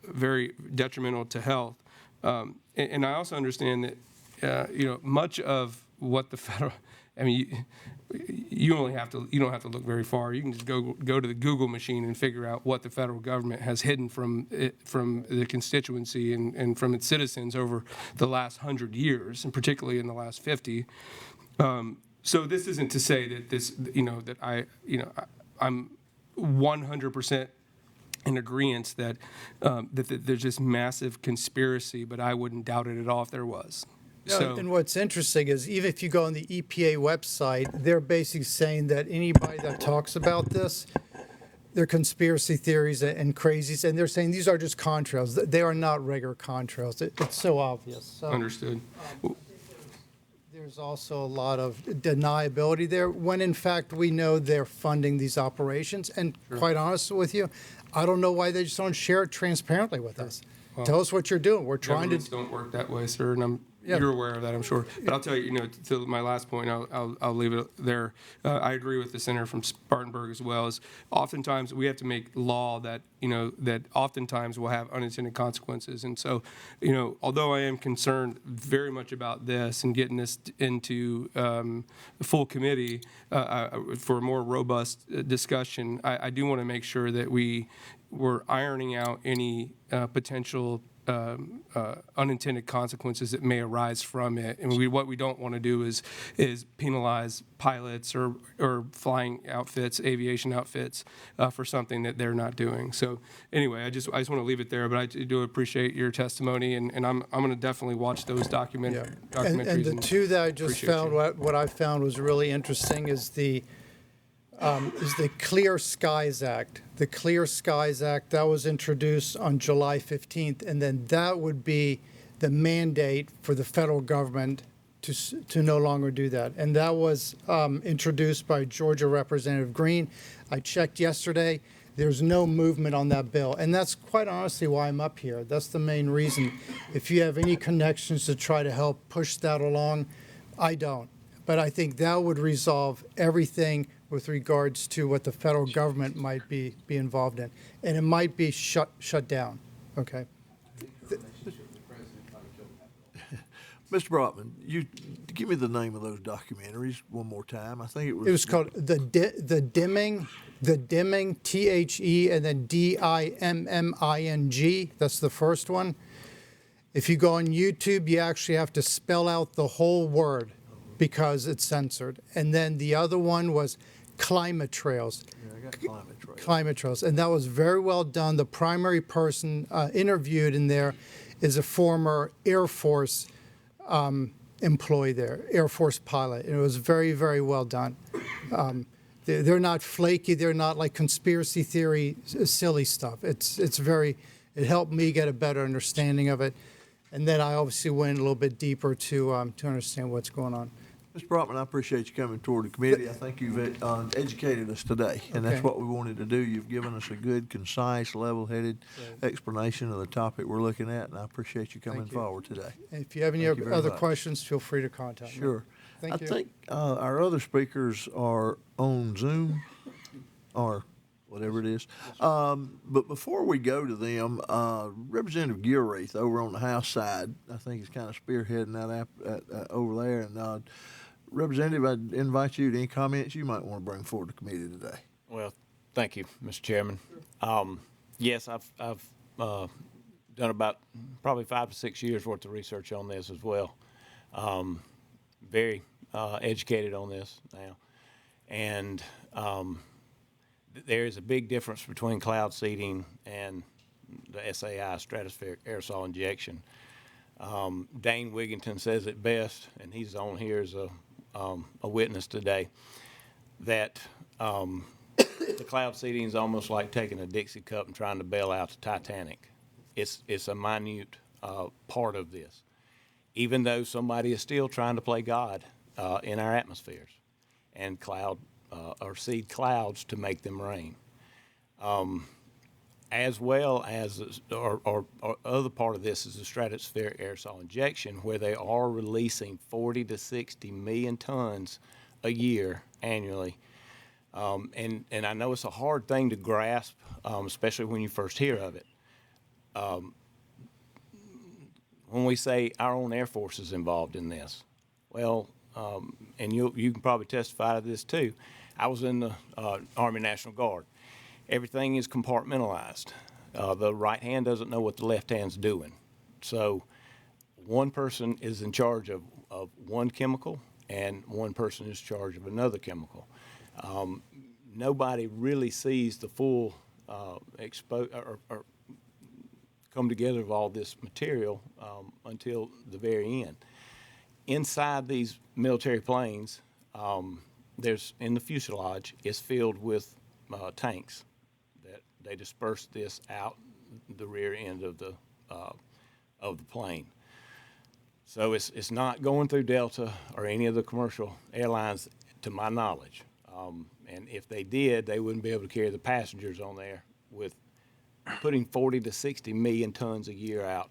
very detrimental to health. And I also understand that much of what the federal, I mean, you don't have to look very far. You can just go to the Google machine and figure out what the federal government has hidden from the constituency and from its citizens over the last 100 years, and particularly in the last 50. So this isn't to say that I'm 100% in agreement that there's this massive conspiracy, but I wouldn't doubt it at all if there was. No, and what's interesting is even if you go on the EPA website, they're basically saying that anybody that talks about this, they're conspiracy theories and crazies, and they're saying these are just contrails. They are not regular contrails. It's so obvious. So, Understood. there's also a lot of deniability there when in fact we know they're funding these operations. And quite honest with you, I don't know why they just don't share it transparently with us. Well, tell us what you're doing. We're trying to. Governments don't work that way, sir, and you're aware of that, I'm sure. But I'll tell you, to my last point, I'll leave it there. I agree with the senator from Spartanburg as well. Is oftentimes we have to make law that that oftentimes will have unintended consequences. And so, although I am concerned very much about this and getting this into full committee for a more robust discussion, I do want to make sure that we're ironing out any potential unintended consequences that may arise from it. And what we don't want to do is penalize pilots or flying outfits, aviation outfits, for something that they're not doing. So anyway, I just want to leave it there. But I do appreciate your testimony, and I'm going to definitely watch those documentaries. And the two that I just found, what I found was really interesting is the Clear Skies Act. The Clear Skies Act, that was introduced on July 15th, and then that would be the mandate for the federal government to no longer do that. And that was introduced by Georgia Representative Green. I checked yesterday. There's no movement on that bill. And that's quite honestly why I'm up here. That's the main reason. If you have any connections to try to help push that along, I don't. But I think that would resolve everything with regards to what the federal government might be involved in. And it might be shut down, okay? Mr. Brotman, you give me the name of those documentaries one more time. I think it was. It was called The Dimming, THE, and then DIMMING. That's the first one. If you go on YouTube, you actually have to spell out the whole word because it's censored. And then the other one was Climate Trails. Yeah, I got Climate Trails. Climate Trails, and that was very well done. The primary person interviewed in there is a former Air Force employee there, Air Force pilot. And it was very, very well done. They're not flaky. They're not like conspiracy theory, silly stuff. It helped me get a better understanding of it. And then I obviously went a little bit deeper to understand what's going on. Mr. Brotman, I appreciate you coming toward the committee. I think you've educated us today, and that's Okay. what we wanted to do. You've given us a good, concise, level-headed explanation of the topic we're looking at, and I appreciate you coming Thank you. forward today. And if you have any Thank you very other much. questions, feel free to contact me. Sure. Thank you. I think our other speakers are on Zoom or whatever it is. But before we go to them, Representative Gilreath over on the House side, I think is kind of spearheading that over there. And Representative, I'd invite you to any comments you might want to bring forward to committee today. Well, thank you, Mr. Chairman. Yes, I've done about probably 5 to 6 years worth of research on this as well. Very educated on this now, and there is a big difference between cloud seeding and the SAI, stratospheric aerosol injection. Dane Wigington says it best, and he's on here as a witness today, that the cloud seeding is almost like taking a Dixie cup and trying to bail out the Titanic. It's a minute part of this, even though somebody is still trying to play God in our atmospheres and or seed clouds to make them rain. As well as, or other part of this is the stratospheric aerosol injection, where they are releasing 40 to 60 million tons a year annually. And I know it's a hard thing to grasp, especially when you first hear of it. When we say our own Air Force is involved in this, well, and you can probably testify to this too. I was in the Army National Guard. Everything is compartmentalized. The right hand doesn't know what the left hand's doing. So one person is in charge of one chemical and one person is in charge of another chemical. Nobody really sees the full or come together of all this material until the very end. Inside these military planes, there's in the fuselage is filled with tanks that they disperse this out the rear end of the plane. So it's not going through Delta or any of the commercial airlines, to my knowledge. And if they did, they wouldn't be able to carry the passengers on there. With putting 40 to 60 million tons a year out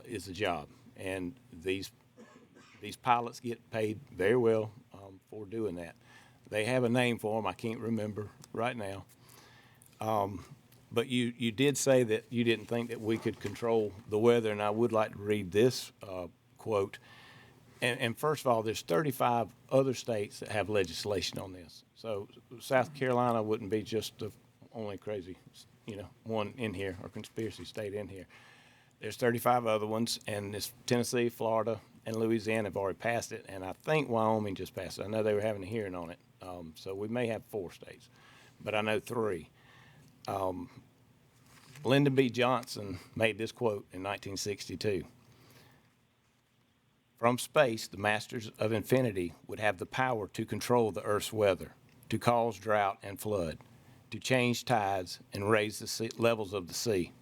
is a job, and these pilots get paid very well for doing that. They have a name for them. I can't remember right now. But you did say that you didn't think that we could control the weather, and I would like to read this quote. And first of all, there's 35 other states that have legislation on this. So South Carolina wouldn't be just the only crazy, one in here or conspiracy state in here. There's 35 other ones, and it's Tennessee, Florida, and Louisiana have already passed it, and I think Wyoming just passed it. I know they were having a hearing on it, so we may have 4 states, but I know 3. Lyndon B. Johnson made this quote in 1962. From space, the masters of infinity would have the power to control the Earth's weather, to cause drought and flood, to change tides and raise the levels of the sea,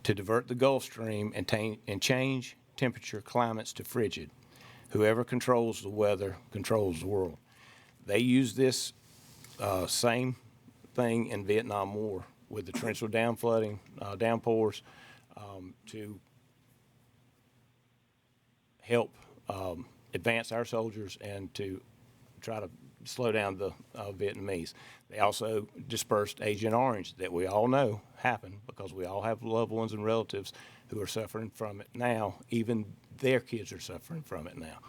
to divert the Gulf Stream and change temperature climates to frigid. Whoever controls the weather controls the world. They used this same thing in Vietnam War with the torrential downpours to help advance our soldiers and to try to slow down the Vietnamese. They also dispersed Agent Orange that we all know happened because we all have loved ones and relatives who are suffering from it now. Even their kids are suffering from it now.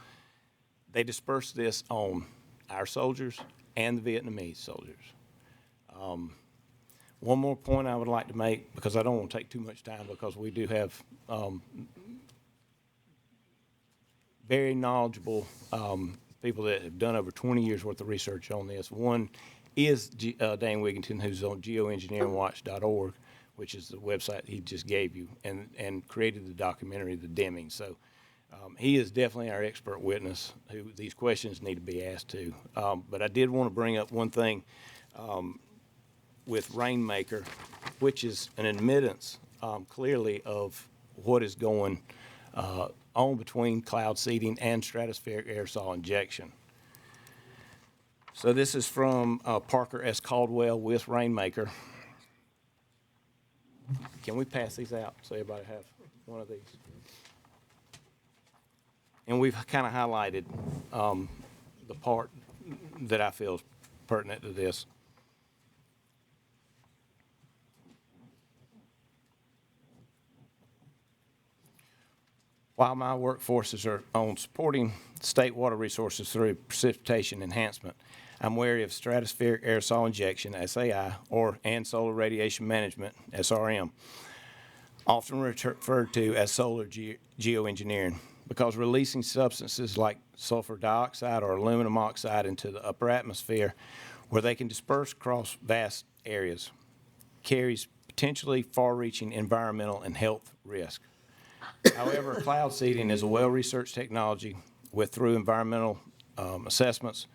They dispersed this on our soldiers and the Vietnamese soldiers. One more point I would like to make, because I don't want to take too much time, because we do have very knowledgeable people that have done over 20 years worth of research on this. One is Dane Wigington, who's on geoengineeringwatch.org, which is the website he just gave you, and created the documentary, The Deming. So he is definitely our expert witness who these questions need to be asked to. But I did want to bring up one thing with Rainmaker, which is an admittance clearly of what is going on between cloud seeding and stratospheric aerosol injection. So this is from Parker S. Caldwell with Rainmaker. Can we pass these out so everybody have one of these? And we've kind of highlighted the part that I feel is pertinent to this. While my work forces are on supporting state water resources through precipitation enhancement, I'm wary of stratospheric aerosol injection, SAI, and solar radiation management, SRM, often referred to as solar geoengineering, because releasing substances like sulfur dioxide or aluminum oxide into the upper atmosphere, where they can disperse across vast areas, carries potentially far-reaching environmental and health risk. However, cloud seeding is a well-researched technology with through environmental assessments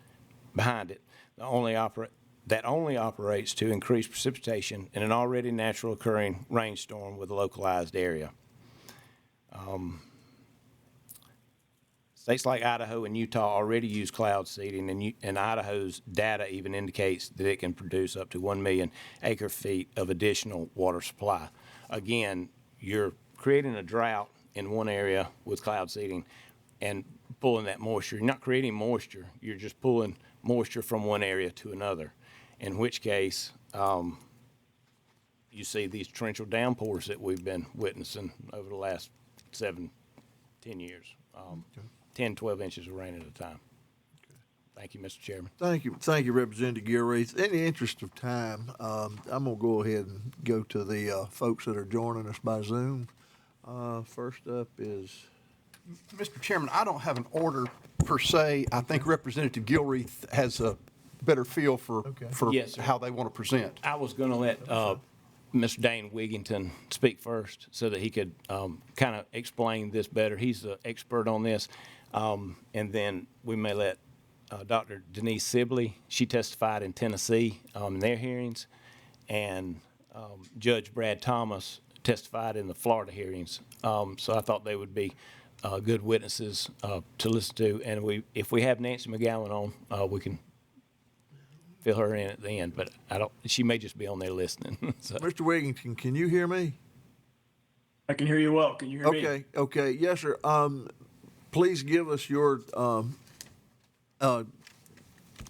behind it that only operates to increase precipitation in an already natural occurring rainstorm with a localized area. States like Idaho and Utah already use cloud seeding, and Idaho's data even indicates that it can produce up to 1 million acre-feet of additional water supply. Again, you're creating a drought in one area with cloud seeding and pulling that moisture. You're not creating moisture, you're just pulling moisture from one area to another, in which case you see these torrential downpours that we've been witnessing over the last 7-10 years. 10, 12 inches of rain at a time. Thank you, Mr. Chairman. Thank you, Representative Gilreath. In the interest of time, I'm going to go ahead and go to the folks that are joining us by Zoom. First up is... Mr. Chairman, I don't have an order per se. I think Representative Gilreath has a better feel for Yes, sir. how they want to present. I was going to let Mr. Dane Wigington speak first so that he could kind of explain this better. He's the expert on this. And then we may let Dr. Denise Sibley, she testified in Tennessee in their hearings, and Judge Brad Thomas testified in the Florida hearings. So I thought they would be good witnesses to listen to. And if we have Nancy McGowan on, we can fill her in at the end, but she may just be on there listening. So. Mr. Wigington, can you hear me? I can hear you well. Can you hear me? Okay. Yes, sir. Please give us your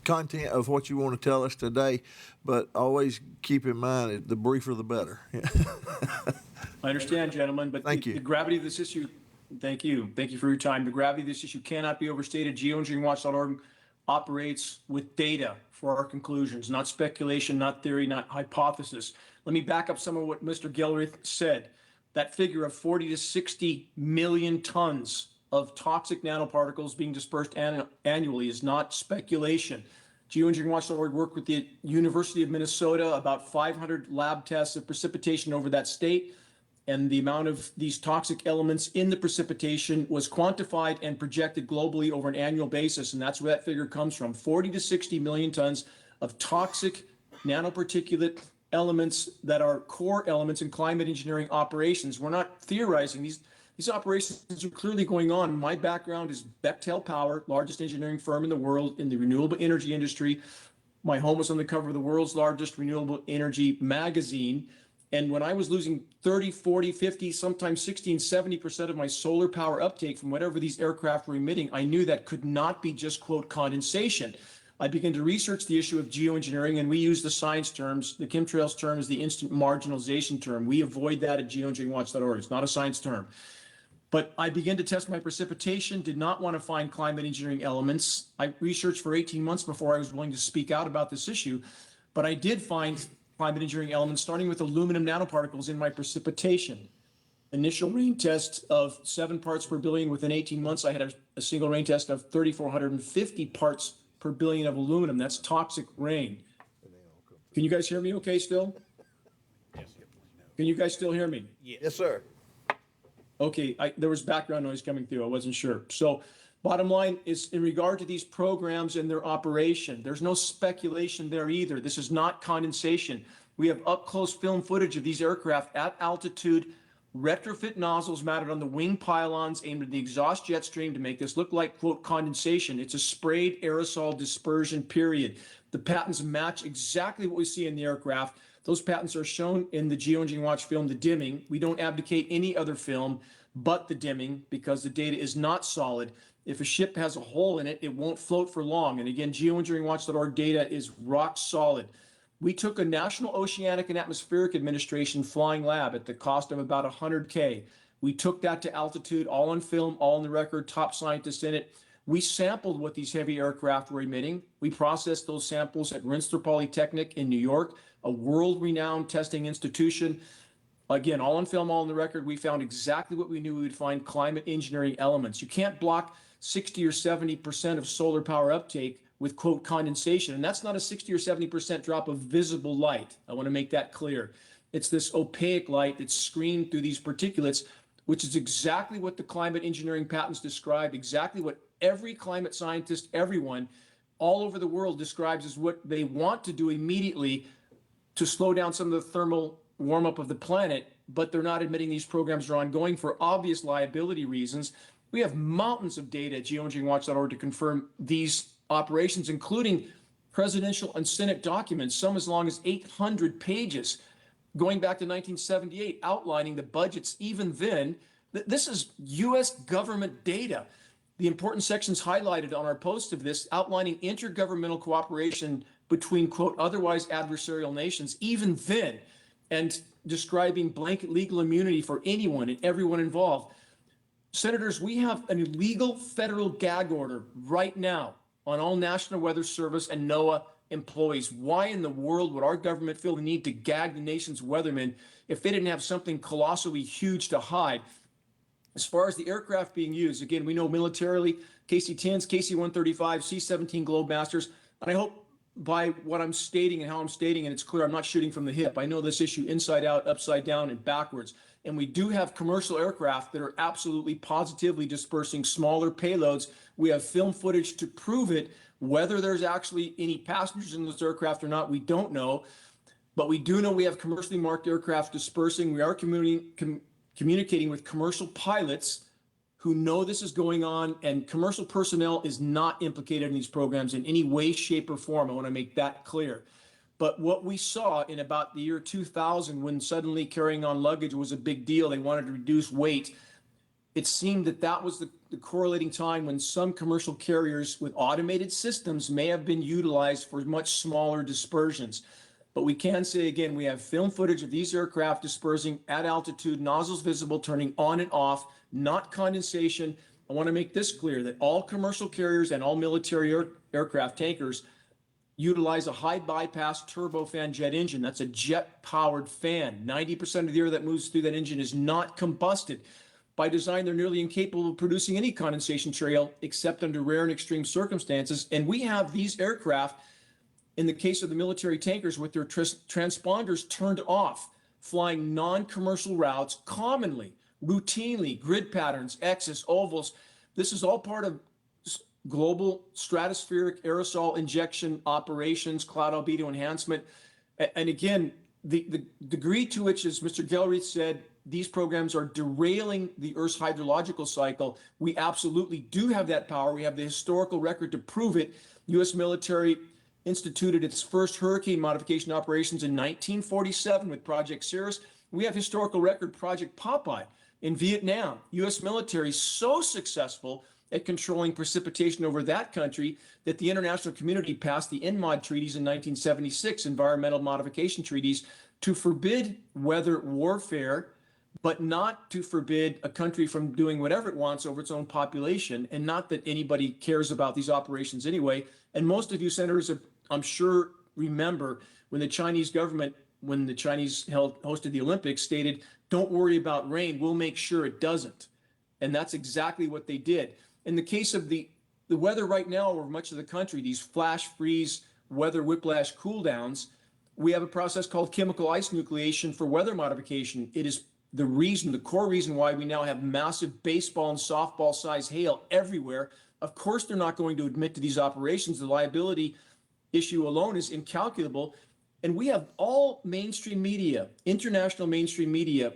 content of what you want to tell us today, but always keep in mind the briefer the better. I understand, gentlemen, but the gravity of this issue, thank you for your time. The gravity of this issue cannot be overstated. Geoengineeringwatch.org operates with data for our conclusions, not speculation, not theory, not hypothesis. Let me back up some of what Mr. Gilreath said. That figure of 40 to 60 million tons of toxic nanoparticles being dispersed annually is not speculation. Geoengineeringwatch.org worked with the University of Minnesota, about 500 lab tests of precipitation over that state, and the amount of these toxic elements in the precipitation was quantified and projected globally over an annual basis, and that's where that figure comes from. 40 to 60 million tons of toxic nanoparticulate elements that are core elements in climate engineering operations. We're not theorizing. These operations are clearly going on. My background is Bechtel Power, largest engineering firm in the world in the renewable energy industry. My home was on the cover of the world's largest renewable energy magazine. And when I was losing 30, 40, 50, sometimes 60 and 70% of my solar power uptake from whatever these aircraft were emitting, I knew that could not be just, quote, condensation. I began to research the issue of geoengineering, and we use the science terms. The chemtrails term is the instant marginalization term. We avoid that at geoengineeringwatch.org. It's not a science term. But I began to test my precipitation, did not want to find climate engineering elements. I researched for 18 months before I was willing to speak out about this issue. But I did find climate engineering elements, starting with aluminum nanoparticles in my precipitation. Initial rain test of 7 parts per billion. Within 18 months, I had a single rain test of 3,450 parts per billion of aluminum. That's toxic rain. Can you guys hear me okay still? Yes. Can you guys still hear me? Yes, sir. Okay, there was background noise coming through. I wasn't sure. So bottom line is, in regard to these programs and their operation, there's no speculation there either. This is not condensation. We have up-close film footage of these aircraft at altitude, retrofit nozzles mounted on the wing pylons aimed at the exhaust jet stream to make this look like, quote, condensation. It's a sprayed aerosol dispersion, period. The patents match exactly what we see in the aircraft. Those patents are shown in the Geoengineering Watch film, the dimming. We don't abdicate any other film but the dimming because the data is not solid. If a ship has a hole in it, it won't float for long. And again, geoengineeringwatch.org data is rock solid. We took a National Oceanic and Atmospheric Administration flying lab at the cost of about $100K. We took that to altitude, all on film, all on the record, top scientists in it. We sampled what these heavy aircraft were emitting. We processed those samples at Rensselaer Polytechnic in New York, a world-renowned testing institution. Again, all on film, all on the record, we found exactly what we knew we would find: climate engineering elements. You can't block 60 or 70% of solar power uptake with, quote, condensation. And that's not a 60 or 70% drop of visible light. I want to make that clear. It's this opaque light that's screened through these particulates, which is exactly what the climate engineering patents describe, exactly what every climate scientist, everyone all over the world describes as what they want to do immediately to slow down some of the thermal warm up of the planet, but they're not admitting these programs are ongoing for obvious liability reasons. We have mountains of data at geoengineeringwatch.org to confirm these operations, including presidential and Senate documents, some as long as 800 pages, going back to 1978, outlining the budgets even then. This is U.S. government data. The important sections highlighted on our post of this, outlining intergovernmental cooperation between, quote, otherwise adversarial nations, even then, and describing blanket legal immunity for anyone and everyone involved. Senators, we have an illegal federal gag order right now on all National Weather Service and NOAA employees. Why in the world would our government feel the need to gag the nation's weathermen if they didn't have something colossally huge to hide? As far as the aircraft being used, again, we know militarily, KC-10s, KC-135, C-17 Globemasters, and I hope by what I'm stating and how I'm stating, and it's clear I'm not shooting from the hip. I know this issue inside out, upside down, and backwards. And we do have commercial aircraft that are absolutely positively dispersing smaller payloads. We have film footage to prove it. Whether there's actually any passengers in those aircraft or not, we don't know. But we do know we have commercially marked aircraft dispersing. We are communicating with commercial pilots who know this is going on, and commercial personnel is not implicated in these programs in any way, shape, or form. I want to make that clear. But what we saw in about the year 2000, when suddenly carrying on luggage was a big deal, they wanted to reduce weight, it seemed that that was the correlating time when some commercial carriers with automated systems may have been utilized for much smaller dispersions. But we can say again, we have film footage of these aircraft dispersing at altitude, nozzles visible, turning on and off, not condensation. I want to make this clear that all commercial carriers and all military aircraft tankers utilize a high bypass turbofan jet engine. That's a jet powered fan. 90% of the air that moves through that engine is not combusted. By design, they're nearly incapable of producing any condensation trail except under rare and extreme circumstances. And we have these aircraft, in the case of the military tankers, with their transponders turned off, flying non-commercial routes commonly, routinely, grid patterns, X's, ovals. This is all part of global stratospheric aerosol injection operations, cloud albedo enhancement. And again, the degree to which, as Mr. Gelreath said, these programs are derailing the Earth's hydrological cycle, we absolutely do have that power. We have the historical record to prove it. U.S. military instituted its first hurricane modification operations in 1947 with Project Cirrus. We have historical record Project Popeye in Vietnam. U.S. military so successful at controlling precipitation over that country that the international community passed the NMOD treaties in 1976, environmental modification treaties, to forbid weather warfare, but not to forbid a country from doing whatever it wants over its own population. And not that anybody cares about these operations anyway. And most of you senators, I'm sure, remember when the Chinese government, when the Chinese hosted the Olympics, stated, "Don't worry about rain, we'll make sure it doesn't." And that's exactly what they did. In the case of the weather right now over much of the country, these flash freeze weather whiplash cool downs, we have a process called chemical ice nucleation for weather modification. It is the reason, the core reason why we now have massive baseball and softball size hail everywhere. Of course, they're not going to admit to these operations. The liability issue alone is incalculable. And we have all mainstream media, international mainstream media,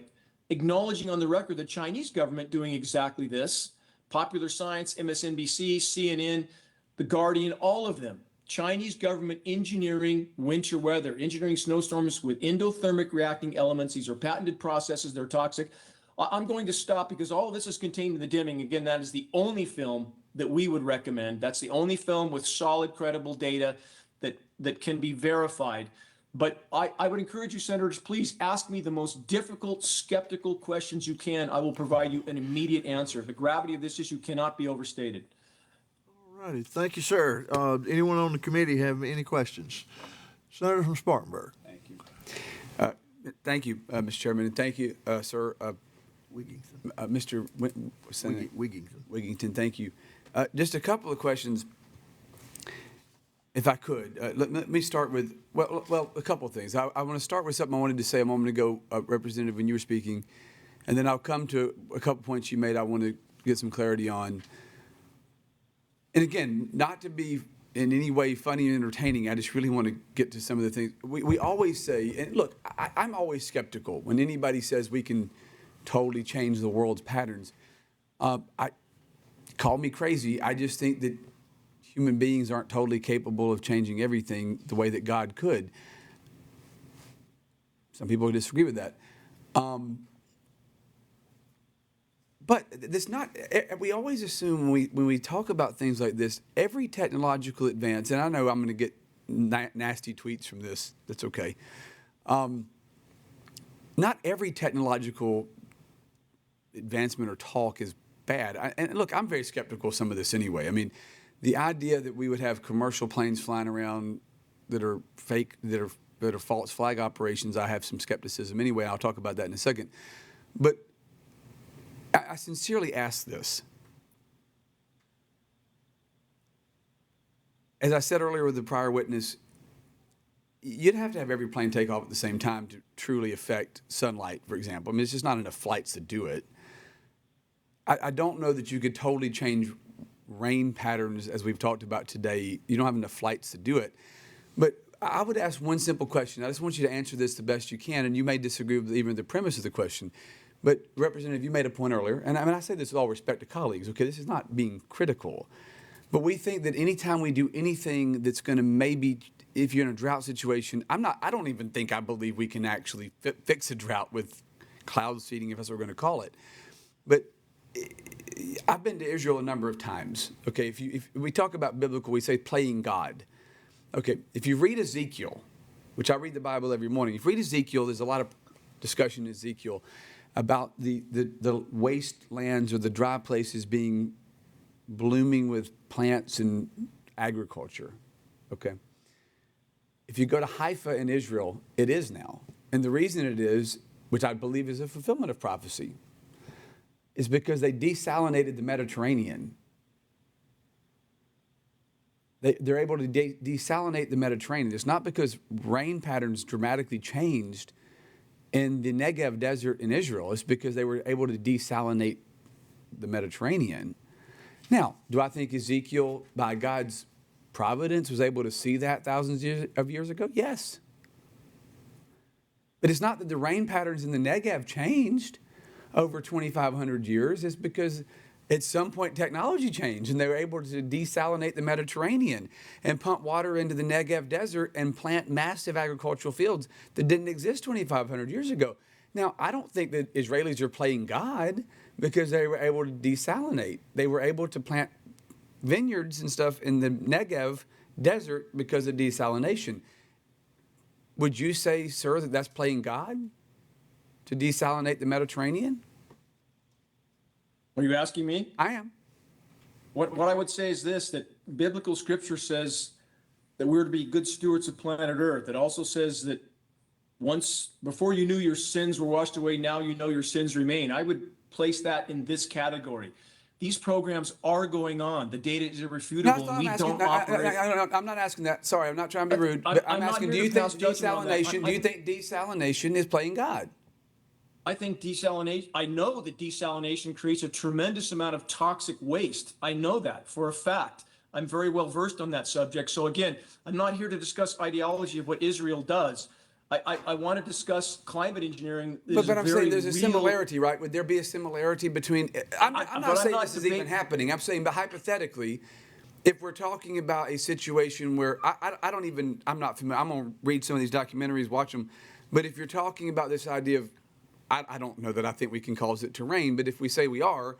acknowledging on the record the Chinese government doing exactly this. Popular Science, MSNBC, CNN, The Guardian, all of them. Chinese government engineering winter weather, engineering snowstorms with endothermic reacting elements. These are patented processes. They're toxic. I'm going to stop because all of this is contained in the dimming. Again, that is the only film that we would recommend. That's the only film with solid, credible data that can be verified. But I would encourage you, senators, please ask me the most difficult, skeptical questions you can. I will provide you an immediate answer. The gravity of this issue cannot be overstated. All righty, thank you, sir. Anyone on the committee have any questions? Senator from Spartanburg. Thank you. Thank you, Mr. Chairman, and thank you, sir. Wigington. Mr. Senator Wigington. Wigington, thank you. Just a couple of questions, if I could. Let me start with, well, a couple of things. I want to start with something I wanted to say a moment ago, Representative, when you were speaking, and then I'll come to a couple points you made I want to get some clarity on. And again, not to be in any way funny and entertaining, I just really want to get to some of the things. We always say, and look, I'm always skeptical when anybody says we can totally change the world's patterns. Call me crazy. I just think that human beings aren't totally capable of changing everything the way that God could. Some people disagree with that. But that's not, we always assume when we talk about things like this, every technological advance, and I know I'm going to get nasty tweets from this, that's okay. Not every technological advancement or talk is bad. And look, I'm very skeptical of some of this anyway. I mean, the idea that we would have commercial planes flying around that are fake, that are false flag operations, I have some skepticism anyway. I'll talk about that in a second. But I sincerely ask this. As I said earlier with the prior witness, you'd have to have every plane take off at the same time to truly affect sunlight, for example. I mean, it's just not enough flights to do it. I don't know that you could totally change rain patterns as we've talked about today. You don't have enough flights to do it. But I would ask one simple question. I just want you to answer this the best you can, and you may disagree with even the premise of the question. But, Representative, you made a point earlier, and I say this with all respect to colleagues, okay? This is not being critical. But we think that anytime we do anything that's going to maybe, if you're in a drought situation, I don't even think I believe we can actually fix a drought with cloud seeding, if that's what we're going to call it. But I've been to Israel a number of times, okay? If we talk about biblical, we say playing God. Okay, if you read Ezekiel, which I read the Bible every morning, if you read Ezekiel, there's a lot of discussion in Ezekiel about the wastelands or the dry places being blooming with plants and agriculture, okay? If you go to Haifa in Israel, it is now. And the reason it is, which I believe is a fulfillment of prophecy, is because they desalinated the Mediterranean. They're able to desalinate the Mediterranean. It's not because rain patterns dramatically changed in the Negev desert in Israel. It's because they were able to desalinate the Mediterranean. Now, do I think Ezekiel, by God's providence, was able to see that thousands of years ago? Yes. But it's not that the rain patterns in the Negev changed over 2,500 years. It's because at some point technology changed and they were able to desalinate the Mediterranean and pump water into the Negev desert and plant massive agricultural fields that didn't exist 2,500 years ago. Now, I don't think that Israelis are playing God because they were able to desalinate. They were able to plant vineyards and stuff in the Negev desert because of desalination. Would you say, sir, that that's playing God to desalinate the Mediterranean? Are you asking me? I am. What I would say is this, that biblical scripture says that we're to be good stewards of planet Earth. It also says that once, before you knew your sins were washed away, now you know your sins remain. I would place that in this category. These programs are going on. The data is irrefutable. And we don't operate. I'm not asking that. Sorry, I'm not trying to be rude. But I'm asking, do you think desalination is playing God? I think desalination, I know that desalination creates a tremendous amount of toxic waste. I know that for a fact. I'm very well versed on that subject. So again, I'm not here to discuss ideology of what Israel does. I want to discuss climate engineering. But I'm saying there's a similarity, right? Would there be a similarity between, I'm not saying this is even happening. I'm saying, but hypothetically, if we're talking about a situation where I'm not familiar, I'm going to read some of these documentaries, watch them. But if you're talking about this idea of, I don't know that I think we can cause it to rain, but if we say we are,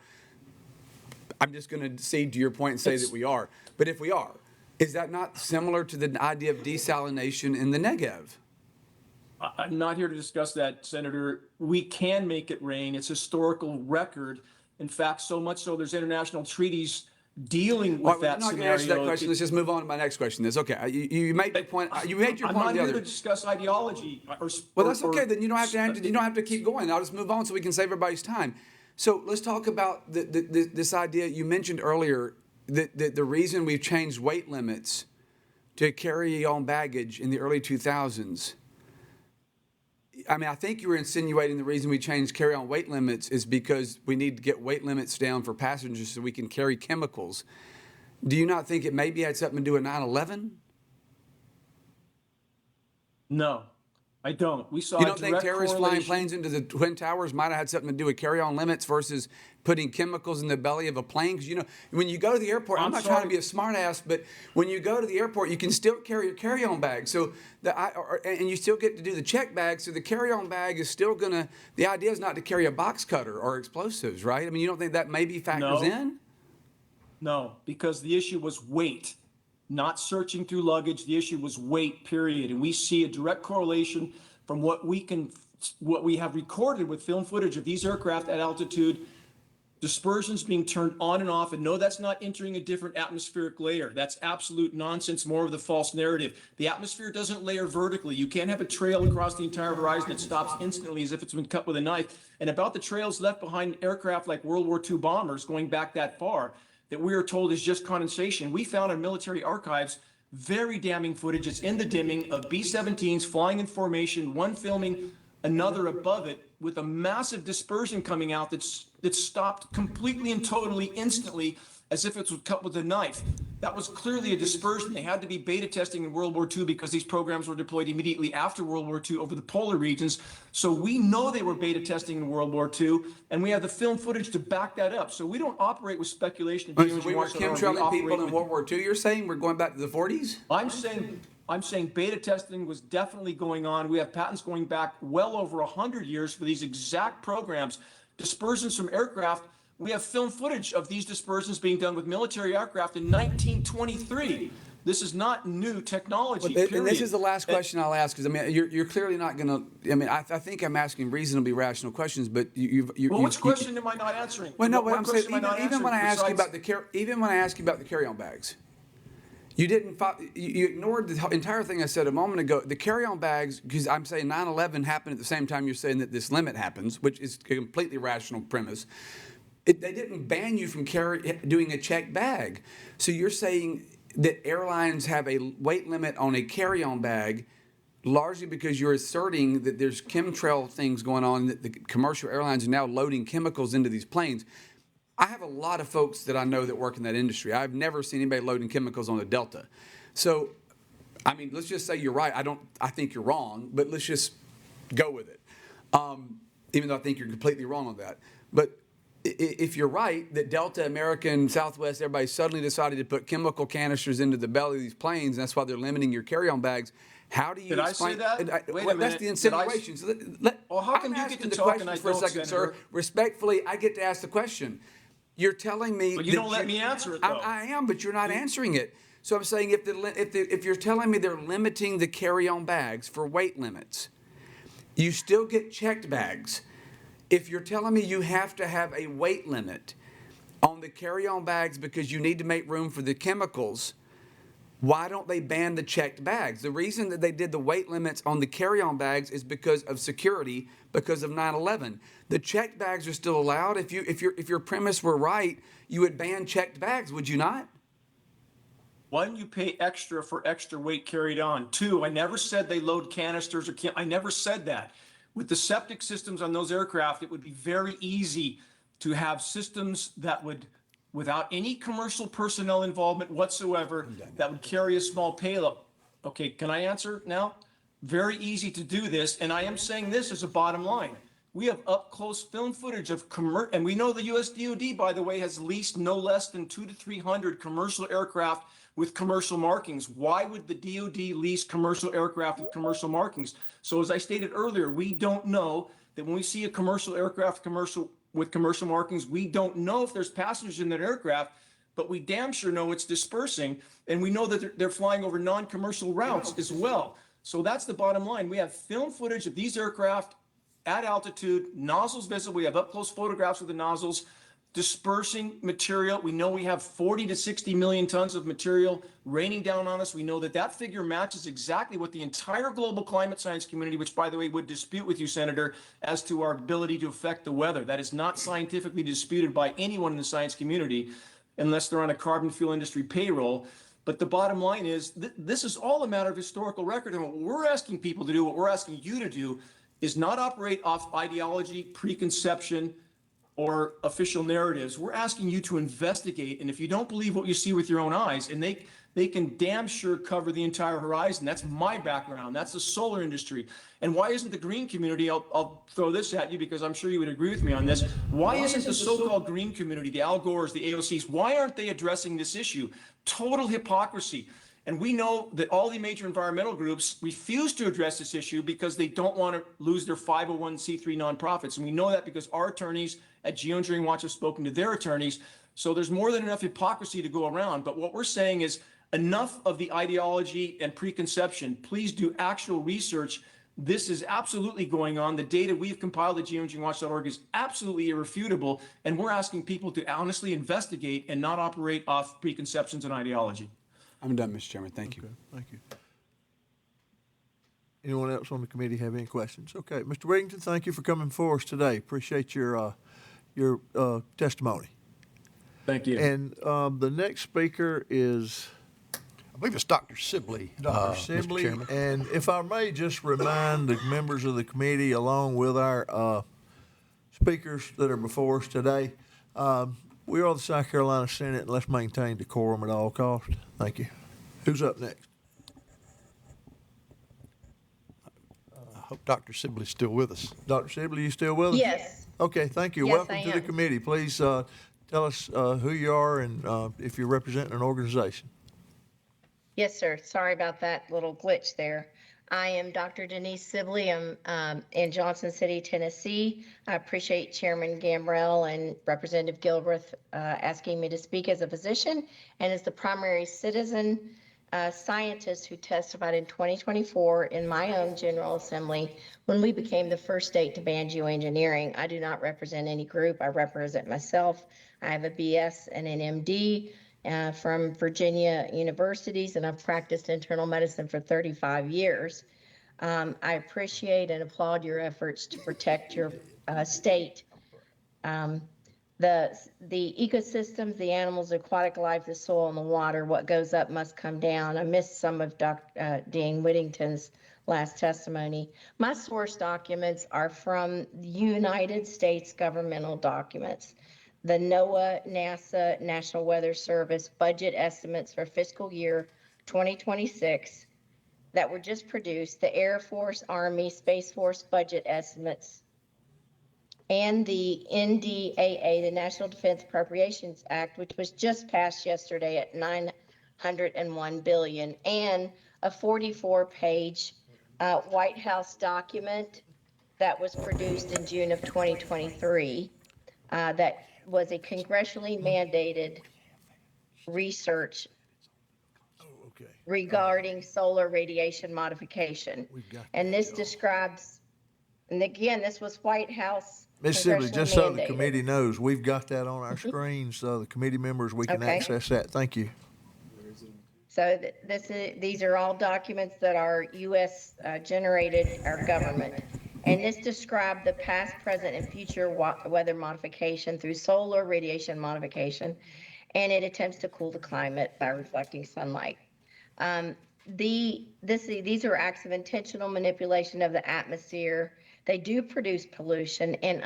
I'm just going to cede to your point and say that we are. But if we are, is that not similar to the idea of desalination in the Negev? I'm not here to discuss that, Senator. We can make it rain. It's historical record. In fact, so much so there's international treaties dealing with that I'm not going to scenario. answer that question. Let's just move on to my next question. That's okay. You made your point. You made your I'm point. not The here other. to discuss ideology. Well, that's okay. Then you don't have to. You don't have to keep going. I'll just move on so we can save everybody's time. So let's talk about this idea you mentioned earlier. That the reason we've changed weight limits to carry on baggage in the early 2000s. I mean, I think you were insinuating the reason we changed carry-on weight limits is because we need to get weight limits down for passengers so we can carry chemicals. Do you not think it maybe had something to do with 9/11? No, I don't. We saw You a don't think direct terrorists flying correlation. planes into the Twin Towers might have had something to do with carry-on limits versus putting chemicals in the belly of a plane? Because, you know, when you go to the airport, I'm not trying to be a smartass, but when you go to the airport, you can still carry your carry-on bag. So and you still get to do the check bag. So the carry-on bag is still going to, the idea is not to carry a box cutter or explosives, right? I mean, you don't think that maybe factors in? No, because the issue was weight, not searching through luggage. The issue was weight, period. And we see a direct correlation from what we have recorded with film footage of these aircraft at altitude, dispersions being turned on and off. And no, that's not entering a different atmospheric layer. That's absolute nonsense, more of the false narrative. The atmosphere doesn't layer vertically. You can't have a trail across the entire horizon that stops instantly as if it's been cut with a knife. And about the trails left behind aircraft like World War II bombers going back that far, that we are told is just condensation. We found in military archives very damning footage. It's in the dimming of B-17s flying in formation, one filming another above it, with a massive dispersion coming out that stopped completely and totally instantly as if it was cut with a knife. That was clearly a dispersion. They had to be beta testing in World War II because these programs were deployed immediately after World War II over the polar regions. So we know they were beta testing in World War II, and we have the film footage to back that up. So we don't operate with speculation. So we were chemtrailing people in World War II, you're saying? We're going back to the 40s? I'm saying beta testing was definitely going on. We have patents going back well over 100 years for these exact programs. Dispersions from aircraft, we have film footage of these dispersions being done with military aircraft in 1923. This is not new technology, period. And this is the last question I'll ask, because, I mean, you're clearly not going to, I mean, I think I'm asking reasonably rational questions, but which question am I not answering? Well, no, what I'm saying, even when I ask you about the carry-on bags, you ignored the entire thing I said a moment ago. The carry-on bags, because I'm saying 9/11 happened at the same time you're saying that this limit happens, which is a completely rational premise. They didn't ban you from doing a checked bag. So you're saying that airlines have a weight limit on a carry-on bag largely because you're asserting that there's chemtrail things going on, that the commercial airlines are now loading chemicals into these planes. I have a lot of folks that I know that work in that industry. I've never seen anybody loading chemicals on a Delta. So, I mean, let's just say you're right. I think you're wrong, but let's just go with it. Even though I think you're completely wrong on that. But if you're right that Delta, American, Southwest, everybody suddenly decided to put chemical canisters into the belly of these planes, and that's why they're limiting your carry-on bags. How do you explain? Did I say that? Wait a minute. That's the insinuation. Well, how come you get to talk and I for a don't, second, Senator? sir? Respectfully, I get to ask the question. You're telling me. But you don't let me answer it, though. I am, but you're not answering it. So I'm saying if you're telling me they're limiting the carry-on bags for weight limits, you still get checked bags. If you're telling me you have to have a weight limit on the carry-on bags because you need to make room for the chemicals, why don't they ban the checked bags? The reason that they did the weight limits on the carry-on bags is because of security, because of 9/11. The checked bags are still allowed. If your premise were right, you would ban checked bags, would you not? One, you pay extra for extra weight carried on. Two, I never said they load canisters I never said that. With the septic systems on those aircraft, it would be very easy to have systems that would, without any commercial personnel involvement whatsoever, that would carry a small payload. Okay, can I answer now? Very easy to do this, and I am saying this as a bottom line. We have up-close film footage of and we know the U.S. DoD, by the way, has leased no less than 200 to 300 commercial aircraft with commercial markings. Why would the DoD lease commercial aircraft with commercial markings? So as I stated earlier, we don't know that when we see a commercial aircraft, commercial with commercial markings. We don't know if there's passengers in that aircraft, but we damn sure know it's dispersing. And we know that they're flying over non-commercial routes as well. So that's the bottom line. We have film footage of these aircraft at altitude, nozzles visible. We have up close photographs of the nozzles dispersing material. We know we have 40 to 60 million tons of material raining down on us. We know that that figure matches exactly what the entire global climate science community, which by the way would dispute with you, Senator, as to our ability to affect the weather. That is not scientifically disputed by anyone in the science community unless they're on a carbon fuel industry payroll. But the bottom line is this is all a matter of historical record. And what we're asking people to do, what we're asking you to do, is not operate off ideology, preconception, or official narratives. We're asking you to investigate, and if you don't believe what you see with your own eyes, and they can damn sure cover the entire horizon. That's my background. That's the solar industry. And why isn't the green community, I'll throw this at you because I'm sure you would agree with me on this, why isn't the so-called green community, the Al Gores, the AOCs, why aren't they addressing this issue? Total hypocrisy. And we know that all the major environmental groups refuse to address this issue because they don't want to lose their 501c3 nonprofits. And we know that because our attorneys at Geoengineering Watch have spoken to their attorneys. So there's more than enough hypocrisy to go around. But what we're saying is enough of the ideology and preconception. Please do actual research. This is absolutely going on. The data we've compiled at geoengineeringwatch.org is absolutely irrefutable. And we're asking people to honestly investigate and not operate off preconceptions and ideology. I'm done, Mr. Chairman. Thank you. Okay, thank you. Anyone else on the committee have any questions? Okay, Mr. Wiggington, thank you for coming for us today. Appreciate your testimony. Thank you. And the next speaker is I believe it's Dr. Sibley. Dr. Mr. Sibley. Chairman. And if I may just remind the members of the committee, along with our speakers that are before us today, we are the South Carolina Senate, and let's maintain decorum at all costs. Thank you. Who's up next? I hope Dr. Sibley's still with us. Dr. Sibley, you still with us? Yes. Okay, thank you. Yes, Welcome I to the am. committee. Please tell us who you are and if you're representing an organization. Yes, sir. Sorry about that little glitch there. I am Dr. Denise Sibley. I'm in Johnson City, Tennessee. I appreciate Chairman Gambrell and Representative Gilbreth asking me to speak as a physician and as the primary citizen scientist who testified in 2024 in my own General Assembly when we became the first state to ban geoengineering. I do not represent any group. I represent myself. I have a BS and an MD. From Virginia universities, and I've practiced internal medicine for 35 years. I appreciate and applaud your efforts to protect your state. The ecosystems, the animals, aquatic life, the soil, and the water, what goes up must come down. I missed some of Dr. Dean Whittington's last testimony. My source documents are from United States governmental documents. The NOAA, NASA, National Weather Service budget estimates for fiscal year 2026 that were just produced, the Air Force, Army, Space Force budget estimates, and the NDAA, the National Defense Appropriations Act, which was just passed yesterday at $901 billion, and a 44-page White House document that was produced in June of 2023 that was a congressionally mandated research regarding solar radiation modification. And this describes, and again, this was White This Ms. Sibley, just so the committee knows, we've got that on our screen, so the committee members, we can access that. Thank you. So these are all documents that are U.S. Generated, our government. And this described the past, present, and future weather modification through solar radiation modification, and it attempts to cool the climate by reflecting sunlight. These are acts of intentional manipulation of the atmosphere. They do produce pollution and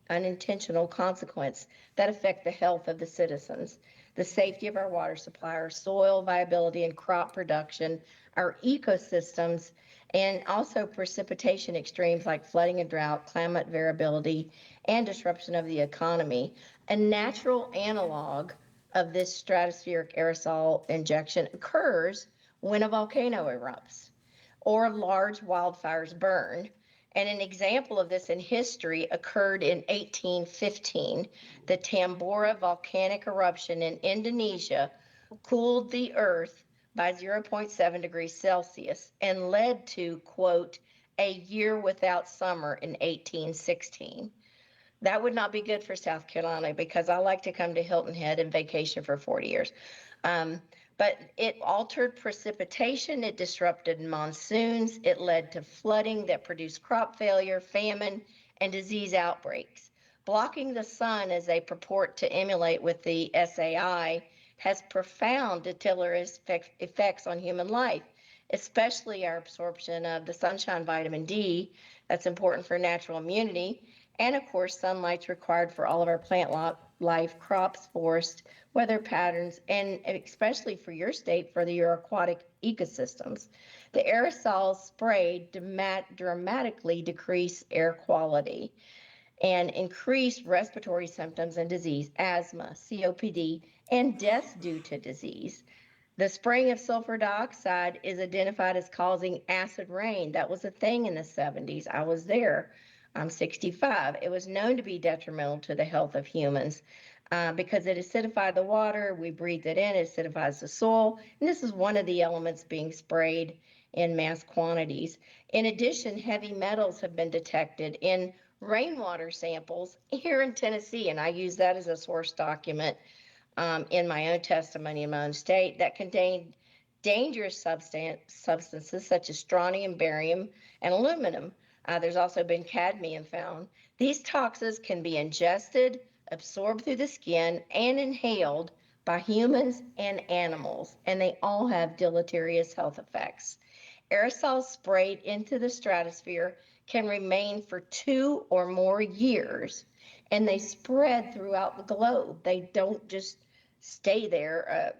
unintentional consequence that affect the health of the citizens, the safety of our water supply, our soil viability and crop production, our ecosystems, and also precipitation extremes like flooding and drought, climate variability, and disruption of the economy. A natural analog of this stratospheric aerosol injection occurs when a volcano erupts or large wildfires burn. And an example of this in history occurred in 1815. The Tambora volcanic eruption in Indonesia cooled the earth by 0.7 degrees Celsius and led to, quote, a year without summer in 1816. That would not be good for South Carolina because I like to come to Hilton Head and vacation for 40 years. But it altered precipitation, it disrupted monsoons, it led to flooding that produced crop failure, famine, and disease outbreaks. Blocking the sun, as they purport to emulate with the SAI, has profound deleterious effects on human life, especially our absorption of the sunshine vitamin D that's important for natural immunity. And of course, sunlight's required for all of our plant life, crops, forests, weather patterns, and especially for your state, for your aquatic ecosystems. The aerosols sprayed dramatically decrease air quality and increase respiratory symptoms and disease, asthma, COPD, and deaths due to disease. The spraying of sulfur dioxide is identified as causing acid rain. That was a thing in the 70s. I was there. I'm 65. It was known to be detrimental to the health of humans because it acidified the water. We breathe it in, it acidifies the soil. And this is one of the elements being sprayed in mass quantities. In addition, heavy metals have been detected in rainwater samples here in Tennessee, and I use that as a source document in my own testimony in my own state that contained dangerous substances such as strontium, barium, and aluminum. There's also been cadmium found. These toxins can be ingested, absorbed through the skin, and inhaled by humans and animals, and they all have deleterious health effects. Aerosols sprayed into the stratosphere can remain for 2 or more years, and they spread throughout the globe. They don't just stay there,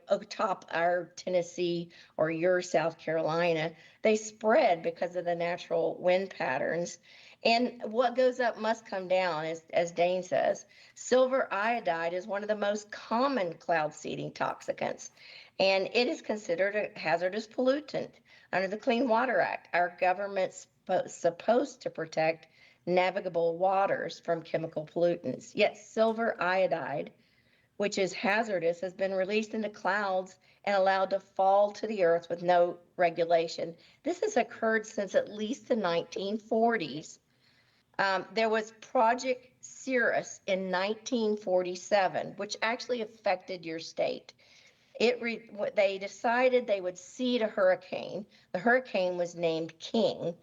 atop our Tennessee or your South Carolina. They spread because of the natural wind patterns. And what goes up must come down, as Dane says. Silver iodide is one of the most common cloud seeding toxicants, and it is considered a hazardous pollutant. Under the Clean Water Act, our government's supposed to protect navigable waters from chemical pollutants. Yet silver iodide, which is hazardous, has been released into clouds and allowed to fall to the earth with no regulation. This has occurred since at least the 1940s. There was Project Cirrus in 1947, which actually affected your state. They decided they would seed a hurricane. The hurricane was named King,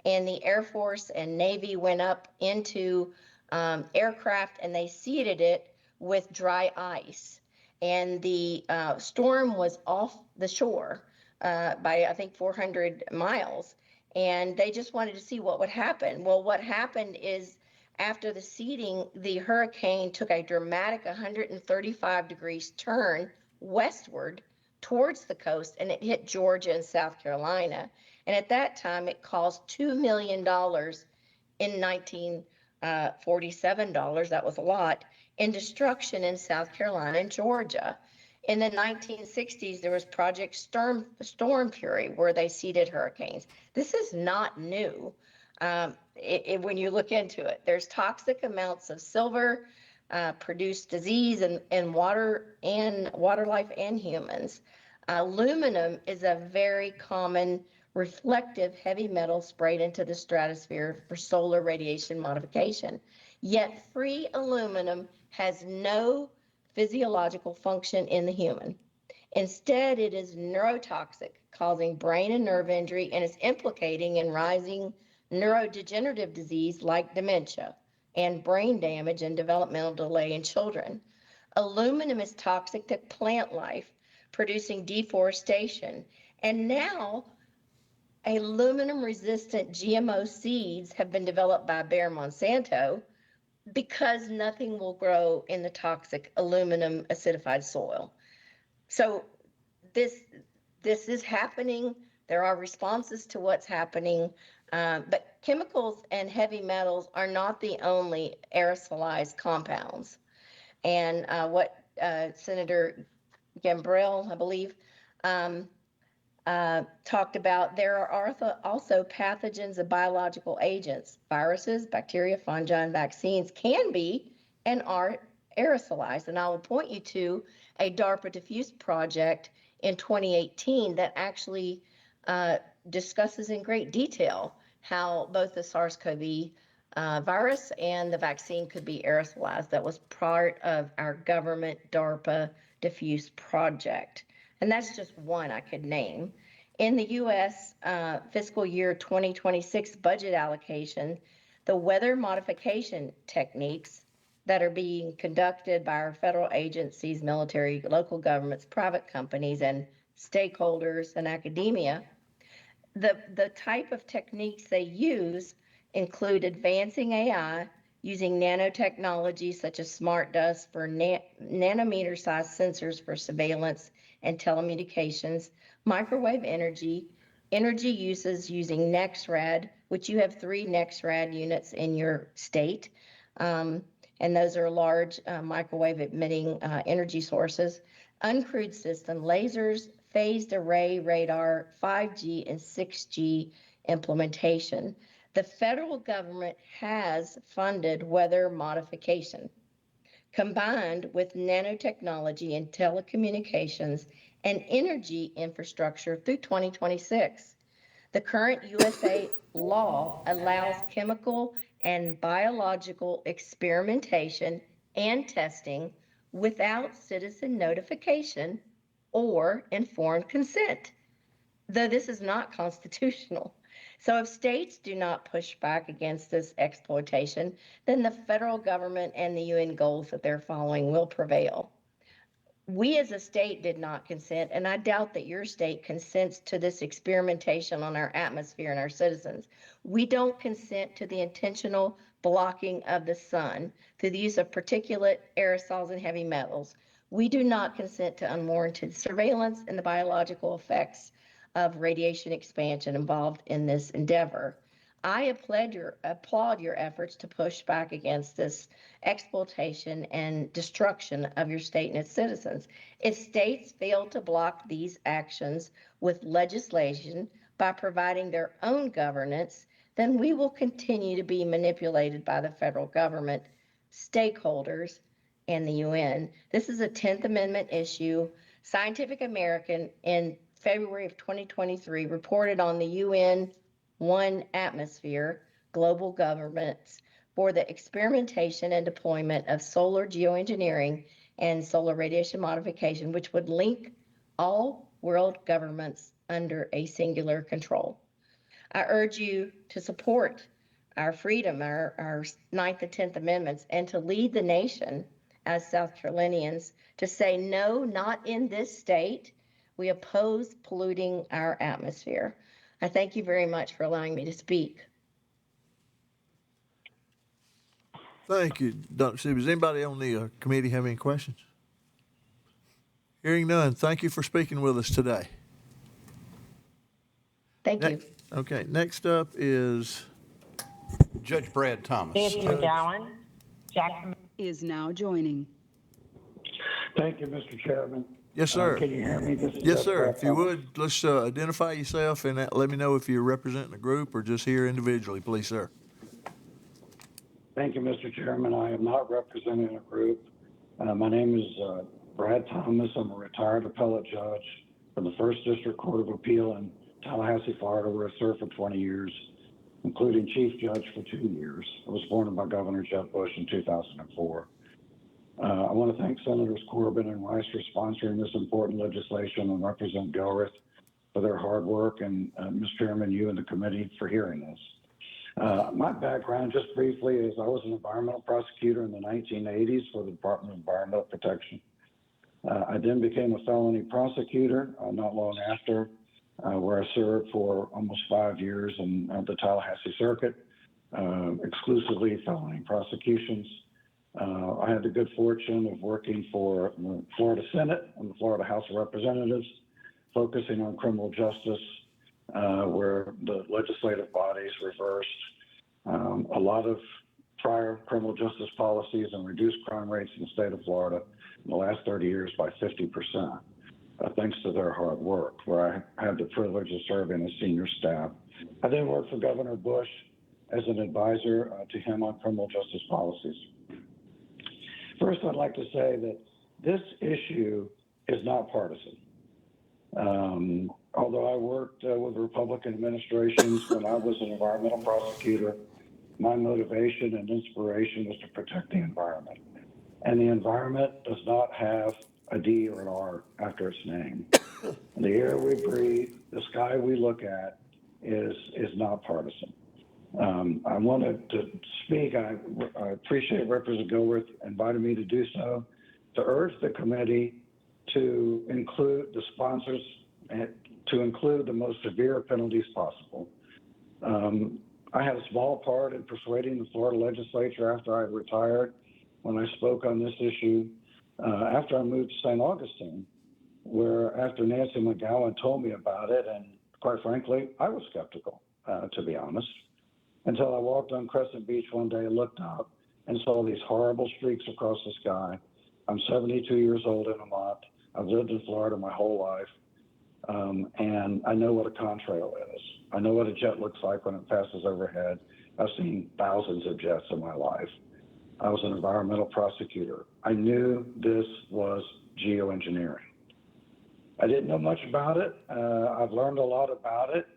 and the Air Force and Navy went up into aircraft and they seeded it with dry ice. And the storm was off the shore by, I think, 400 miles. And they just wanted to see what would happen. Well, what happened is after the seeding, the hurricane took a dramatic 135 degrees turn westward towards the coast, and it hit Georgia and South Carolina. And at that time, it cost $2 million in 1947 dollars. That was a lot in destruction in South Carolina and Georgia. In the 1960s, there was Project Storm Fury, where they seeded hurricanes. This is not new. When you look into it, there's toxic amounts of silver produce disease in water and water life and humans. Aluminum is a very common reflective heavy metal sprayed into the stratosphere for solar radiation modification. Yet free aluminum has no physiological function in the human. Instead, it is neurotoxic, causing brain and nerve injury, and is implicating in rising neurodegenerative disease like dementia and brain damage and developmental delay in children. Aluminum is toxic to plant life, producing deforestation. And now, aluminum-resistant GMO seeds have been developed by Bayer Monsanto because nothing will grow in the toxic aluminum acidified soil. So this is happening. There are responses to what's happening, but chemicals and heavy metals are not the only aerosolized compounds. And what Senator Gambrell, I believe, talked about there are also pathogens of biological agents. Viruses, bacteria, fungi, and vaccines can be and are aerosolized. And I will point you to a DARPA diffuse project in 2018 that actually discusses in great detail how both the SARS-CoV virus and the vaccine could be aerosolized. That was part of our government DARPA diffuse project. And that's just one I could name. In the U.S. Fiscal year 2026 budget allocation, the weather modification techniques that are being conducted by our federal agencies, military, local governments, private companies, and stakeholders and academia, the type of techniques they use include advancing AI, using nanotechnology such as smart dust for nanometer-sized sensors for surveillance and telecommunications, microwave energy uses using NexRad, which you have 3 NexRad units in your state, and those are large microwave emitting energy sources, uncrewed system, lasers, phased array radar, 5G and 6G implementation. The federal government has funded weather modification combined with nanotechnology and telecommunications and energy infrastructure through 2026. The current USA law allows chemical and biological experimentation and testing without citizen notification or informed consent, though this is not constitutional. So if states do not push back against this exploitation, then the federal government and the UN goals that they're following will prevail. We as a state did not consent, and I doubt that your state consents to this experimentation on our atmosphere and our citizens. We don't consent to the intentional blocking of the sun through the use of particulate aerosols and heavy metals. We do not consent to unwarranted surveillance and the biological effects of radiation expansion involved in this endeavor. I applaud your efforts to push back against this exploitation and destruction of your state and its citizens. If states fail to block these actions with legislation by providing their own governance, then we will continue to be manipulated by the federal government, stakeholders, and the UN. This is a 10th Amendment issue. Scientific American in February of 2023 reported on the UN One Atmosphere global governments for the experimentation and deployment of solar geoengineering and solar radiation modification, which would link all world governments under a singular control. I urge you to support our freedom, our 9th and 10th Amendments, and to lead the nation as South Carolinians to say, no, not in this state. We oppose polluting our atmosphere. I thank you very much for allowing me to speak. Thank you, Dr. Sue. Does anybody on the committee have any questions? Hearing none, thank you for speaking with us today. Thank you. Okay, next up is Judge Brad Thomas. Nancy McGowan. Jackson is now joining. Thank you, Mr. Chairman. Yes, sir. Can you hear me? This is Yes, Judge sir. Brad If you Thomas. would, let's identify yourself and let me know if you're representing a group or just here individually, please, sir. Thank you, Mr. Chairman. I am not representing a group. My name is Brad Thomas. I'm a retired appellate judge from the First District Court of Appeal in Tallahassee, Florida, where I served for 20 years, including chief judge for 2 years. I was appointed by Governor Jeb Bush in 2004. I want to thank Senators Corbin and Rice for sponsoring this important legislation and Representative Gilreath for their hard work, and Mr. Chairman, you and the committee for hearing this. My background, just briefly, is I was an environmental prosecutor in the 1980s for the Department of Environmental Protection. I then became a felony prosecutor not long after, where I served for almost 5 years in the Tallahassee Circuit, exclusively felony prosecutions. I had the good fortune of working for the Florida Senate and the Florida House of Representatives, focusing on criminal justice, where the legislative bodies reversed a lot of prior criminal justice policies and reduced crime rates in the state of Florida in the last 30 years by 50%. thanks to their hard work, where I had the privilege of serving as senior staff. I then worked for Governor Bush as an advisor to him on criminal justice policies. First, I'd like to say that this issue is not partisan. Although I worked with Republican administrations when I was an environmental prosecutor, my motivation and inspiration was to protect the environment. And the environment does not have a D or an R after its name. The air we breathe, the sky we look at is not partisan. I wanted to speak. I appreciate Representative Gilworth invited me to do so, to urge the committee to include the sponsors and to include the most severe penalties possible. I had a small part in persuading the Florida legislature after I retired when I spoke on this issue. After I moved to St. Augustine, where after Nancy McGowan told me about it, and quite frankly, I was skeptical, to be honest, until I walked on Crescent Beach one day and looked up and saw these horrible streaks across the sky. I'm 72 years old in a month. I've lived in Florida my whole life. And I know what a contrail is. I know what a jet looks like when it passes overhead. I've seen thousands of jets in my life. I was an environmental prosecutor. I knew this was geoengineering. I didn't know much about it. I've learned a lot about it.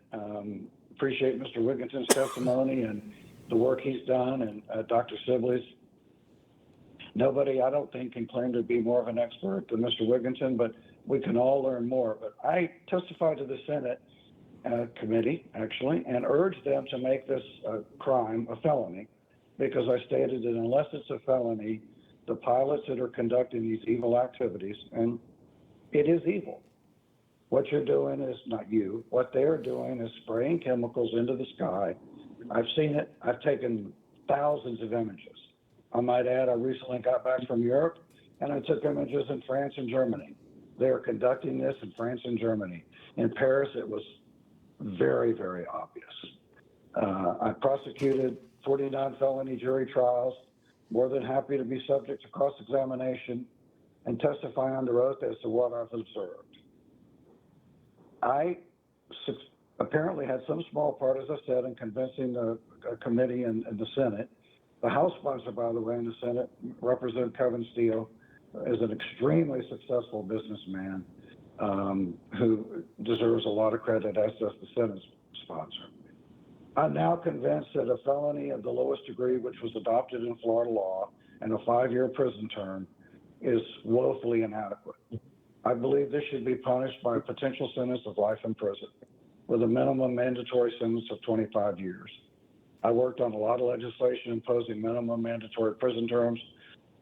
Appreciate Mr. Wigginton's testimony and the work he's done, and Dr. Sibley's. Nobody, I don't think, can claim to be more of an expert than Mr. Wigginton, but we can all learn more. But I testified to the Senate committee, actually, and urged them to make this crime a felony, because I stated that unless it's a felony, the pilots that are conducting these evil activities, and it is evil. What you're doing is not you. What they're doing is spraying chemicals into the sky. I've seen it. I've taken thousands of images. I might add, I recently got back from Europe, and I took images in France and Germany. They are conducting this in France and Germany. In Paris, it was very, very obvious. I prosecuted 49 felony jury trials, more than happy to be subject to cross-examination and testify under oath as to what I've observed. I apparently had some small part, as I said, in convincing the committee and the Senate. The House sponsor, by the way, in the Senate, Representative Kevin Steele, is an extremely successful businessman who deserves a lot of credit, as does the Senate sponsor. I'm now convinced that a felony of the lowest degree, which was adopted in Florida law, and a 5-year prison term is woefully inadequate. I believe this should be punished by a potential sentence of life in prison with a minimum mandatory sentence of 25 years. I worked on a lot of legislation imposing minimum mandatory prison terms.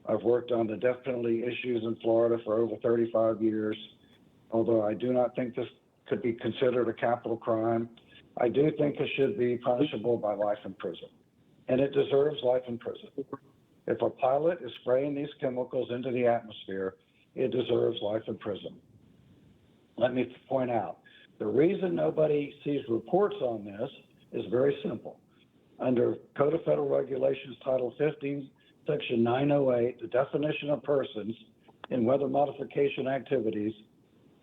I've worked on the death penalty issues in Florida for over 35 years. Although I do not think this could be considered a capital crime, I do think it should be punishable by life in prison, and it deserves life in prison. If a pilot is spraying these chemicals into the atmosphere, it deserves life in prison. Let me point out, the reason nobody sees reports on this is very simple. Under Code of Federal Regulations, Title 15, Section 908, the definition of persons in weather modification activities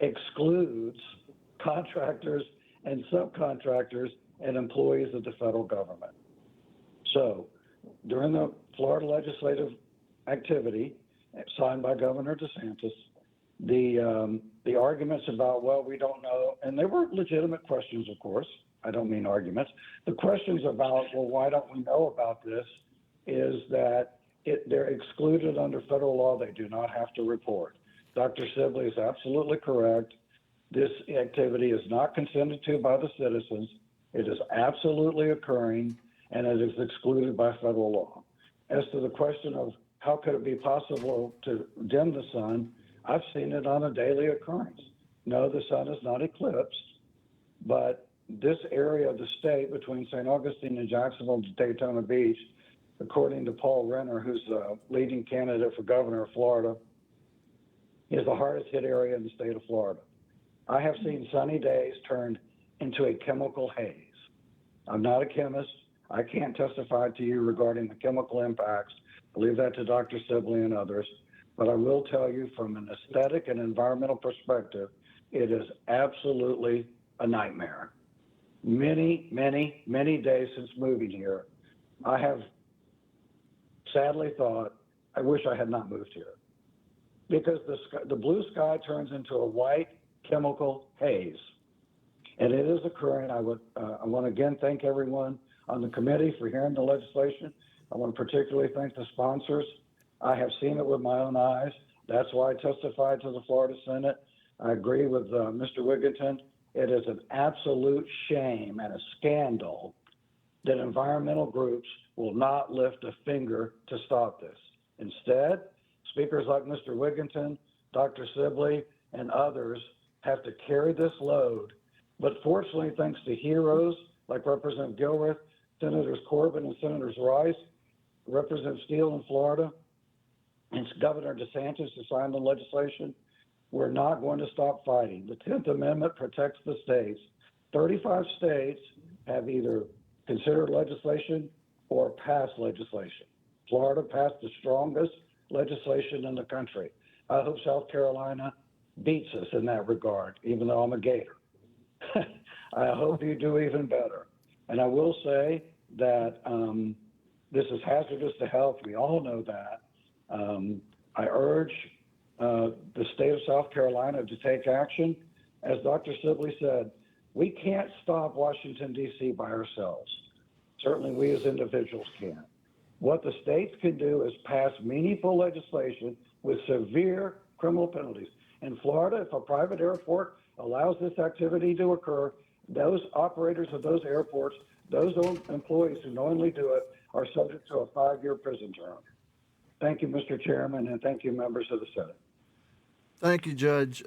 excludes contractors and subcontractors and employees of the federal government. So during the Florida legislative activity signed by Governor DeSantis, the arguments about, well, we don't know, and they were legitimate questions, of course. I don't mean arguments. The questions about, well, why don't we know about this, is that they're excluded under federal law. They do not have to report. Dr. Sibley is absolutely correct. This activity is not consented to by the citizens. It is absolutely occurring, and it is excluded by federal law. As to the question of how could it be possible to dim the sun, I've seen it on a daily occurrence. No, the sun is not eclipsed, but this area of the state between St. Augustine and Jacksonville to Daytona Beach, according to Paul Renner, who's the leading candidate for governor of Florida, is the hardest hit area in the state of Florida. I have seen sunny days turned into a chemical haze. I'm not a chemist. I can't testify to you regarding the chemical impacts. I leave that to Dr. Sibley and others. But I will tell you from an aesthetic and environmental perspective, it is absolutely a nightmare. Many, many, many days since moving here, I have sadly thought, I wish I had not moved here. Because the blue sky turns into a white chemical haze. And it is occurring. I want to again thank everyone on the committee for hearing the legislation. I want to particularly thank the sponsors. I have seen it with my own eyes. That's why I testified to the Florida Senate. I agree with Mr. Wigginton. It is an absolute shame and a scandal that environmental groups will not lift a finger to stop this. Instead, speakers like Mr. Wigginton, Dr. Sibley, and others have to carry this load. But fortunately, thanks to heroes like Representative Gilreath, Senators Corbin and Senators Rice, Representative Steele in Florida, and Governor DeSantis to sign the legislation, we're not going to stop fighting. The 10th Amendment protects the states. 35 states have either considered legislation or passed legislation. Florida passed the strongest legislation in the country. I hope South Carolina beats us in that regard, even though I'm a Gator. I hope you do even better. And I will say that this is hazardous to health. We all know that. I urge the state of South Carolina to take action. As Dr. Sibley said, we can't stop Washington, D.C. by ourselves. Certainly we as individuals can't. What the states can do is pass meaningful legislation with severe criminal penalties. In Florida, if a private airport allows this activity to occur, those operators of those airports, those employees who knowingly do it, are subject to a 5-year prison term. Thank you, Mr. Chairman, and thank you, members of the Senate. Thank you, Judge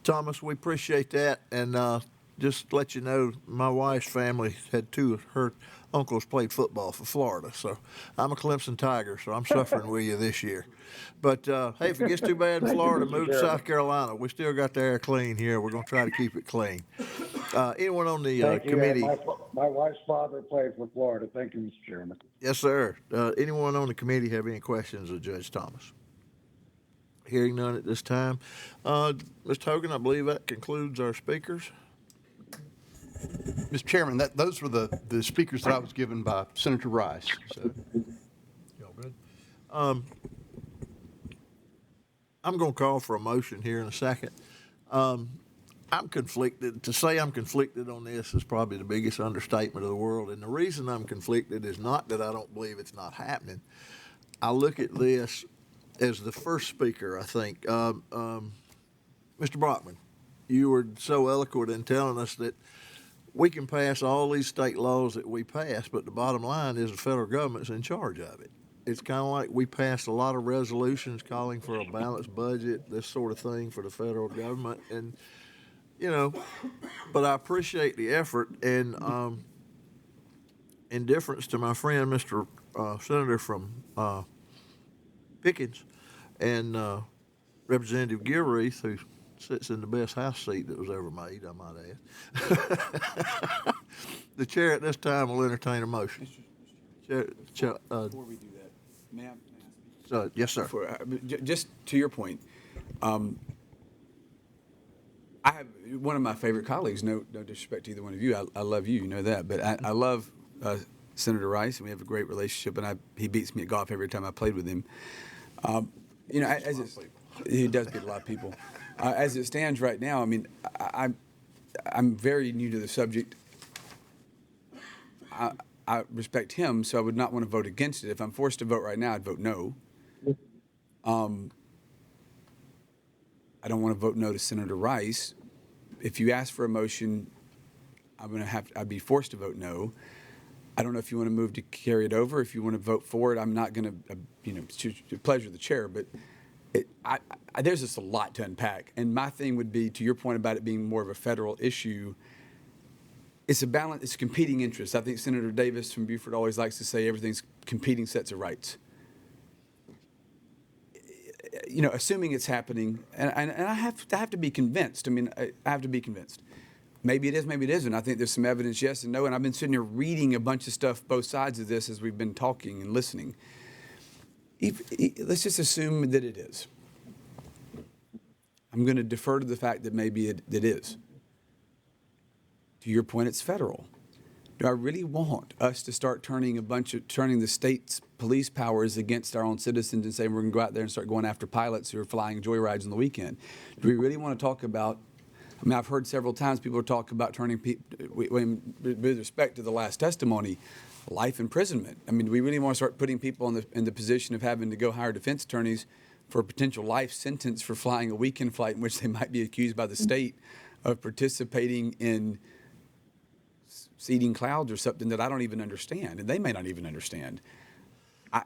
Thomas. We appreciate that. And just to let you know, my wife's family had two of her uncles played football for Florida. So I'm a Clemson Tiger, so I'm suffering with you this year. But, hey, if it gets too bad in Florida, move to South Carolina. We still got the air clean here. We're going to try to keep it clean. Anyone on the committee? My wife's father played for Florida. Thank you, Mr. Chairman. Yes, sir. Anyone on the committee have any questions of Judge Thomas? Hearing none at this time. Mr. Hogan, I believe that concludes our speakers. Mr. Chairman, those were the speakers that I was given by Senator Rice. So. Y'all good? I'm going to call for a motion here in a second. I'm conflicted. To say I'm conflicted on this is probably the biggest understatement of the world. And the reason I'm conflicted is not that I don't believe it's not happening. I look at this as the first speaker, I think. Mr. Brockman, you were so eloquent in telling us that we can pass all these state laws that we pass, but the bottom line is the federal government's in charge of it. It's kind of like we passed a lot of resolutions calling for a balanced budget, this sort of thing for the federal government. And, you know, but I appreciate the effort. And in deference to my friend, Mr. Senator from Pickens, and Representative Gilreath, who sits in the best house seat that was ever made, I might add. The chair at this time will entertain a motion. Before we do that, may I ask? Yes, sir. Just to your point, I have one of my favorite colleagues. No disrespect to either one of you. I love you. You know that. But I love Senator Rice, and we have a great relationship. And he beats me at golf every time I played with him. You know, he does beat a lot of people. As it stands right now, I mean, I'm very new to the subject. I respect him, so I would not want to vote against it. If I'm forced to vote right now, I'd vote no. I don't want to vote no to Senator Rice. If you ask for a motion, I'd be forced to vote no. I don't know if you want to move to carry it over. If you want to vote for it, I'm not going to, to pleasure of the chair, but there's just a lot to unpack. And my thing would be, to your point about it being more of a federal issue, it's a balance, it's competing interests. I think Senator Davis from Beaufort always likes to say everything's competing sets of rights. You know, assuming it's happening, and I have to be convinced. I mean, I have to be convinced. Maybe it is, maybe it isn't. I think there's some evidence, yes and no, and I've been sitting here reading a bunch of stuff, both sides of this, as we've been talking and listening. Let's just assume that it is. I'm going to defer to the fact that maybe it is. To your point, it's federal. Do I really want us to start turning the state's police powers against our own citizens and saying we're going to go out there and start going after pilots who are flying joyrides on the weekend? Do we really want to talk about? I mean, I've heard several times people talk about turning people, with respect to the last testimony, life imprisonment. I mean, do we really want to start putting people in the position of having to go hire defense attorneys for a potential life sentence for flying a weekend flight in which they might be accused by the state of participating in seeding clouds or something that I don't even understand, and they may not even understand. I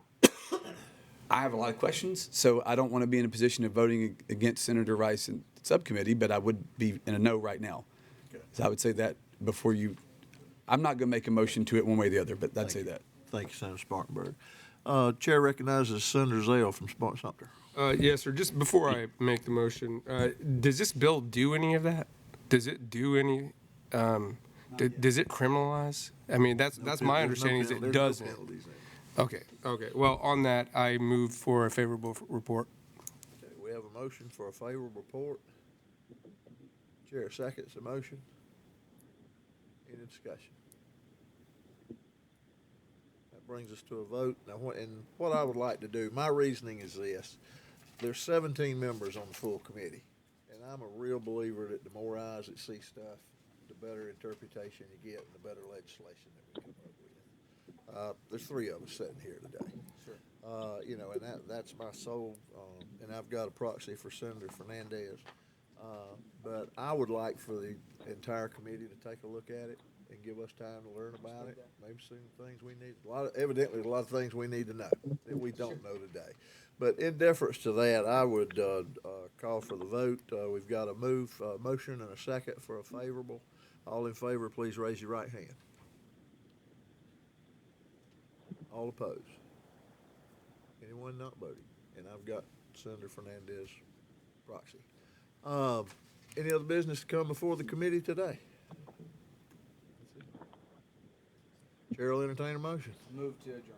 have a lot of questions, so I don't want to be in a position of voting against Senator Rice and subcommittee, but I would be in a no right now. Okay. So I would say that before you, I'm not going to make a motion to it one way or the other, but I'd say that. Thank you, Senator Spartanburg. Chair recognizes Senator Zale from Sumter. Yes, sir. Just before I make the motion, does this bill do any of that? Does it do any? Does it criminalize? I mean, that's my understanding is it doesn't. Okay. Well, on that, I move for a favorable report. Okay, we have a motion for a favorable report. Chair seconds the motion. Any discussion? That brings us to a vote. Now, what I would like to do, my reasoning is this. There's 17 members on the full committee, and I'm a real believer that the more eyes that see stuff, the better interpretation you get and the better legislation that we come up with. There's 3 of us sitting here today. Sure. And that's my sole, and I've got a proxy for Senator Fernandez. But I would like for the entire committee to take a look at it and give us time to learn about it. Maybe some things we need, evidently a lot of things we need to know that we don't know today. But in deference to that, I would call for the vote. We've got a motion and a second for a favorable. All in favor, please raise your right hand. All opposed? Anyone not voting? And I've got Senator Fernandez proxy. Any other business to come before the committee today? Chair will entertain a motion. Move to adjourn.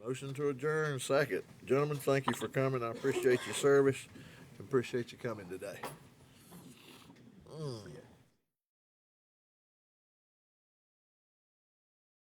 Motion to adjourn, second. Gentlemen, thank you for coming. I appreciate your service and appreciate you coming today.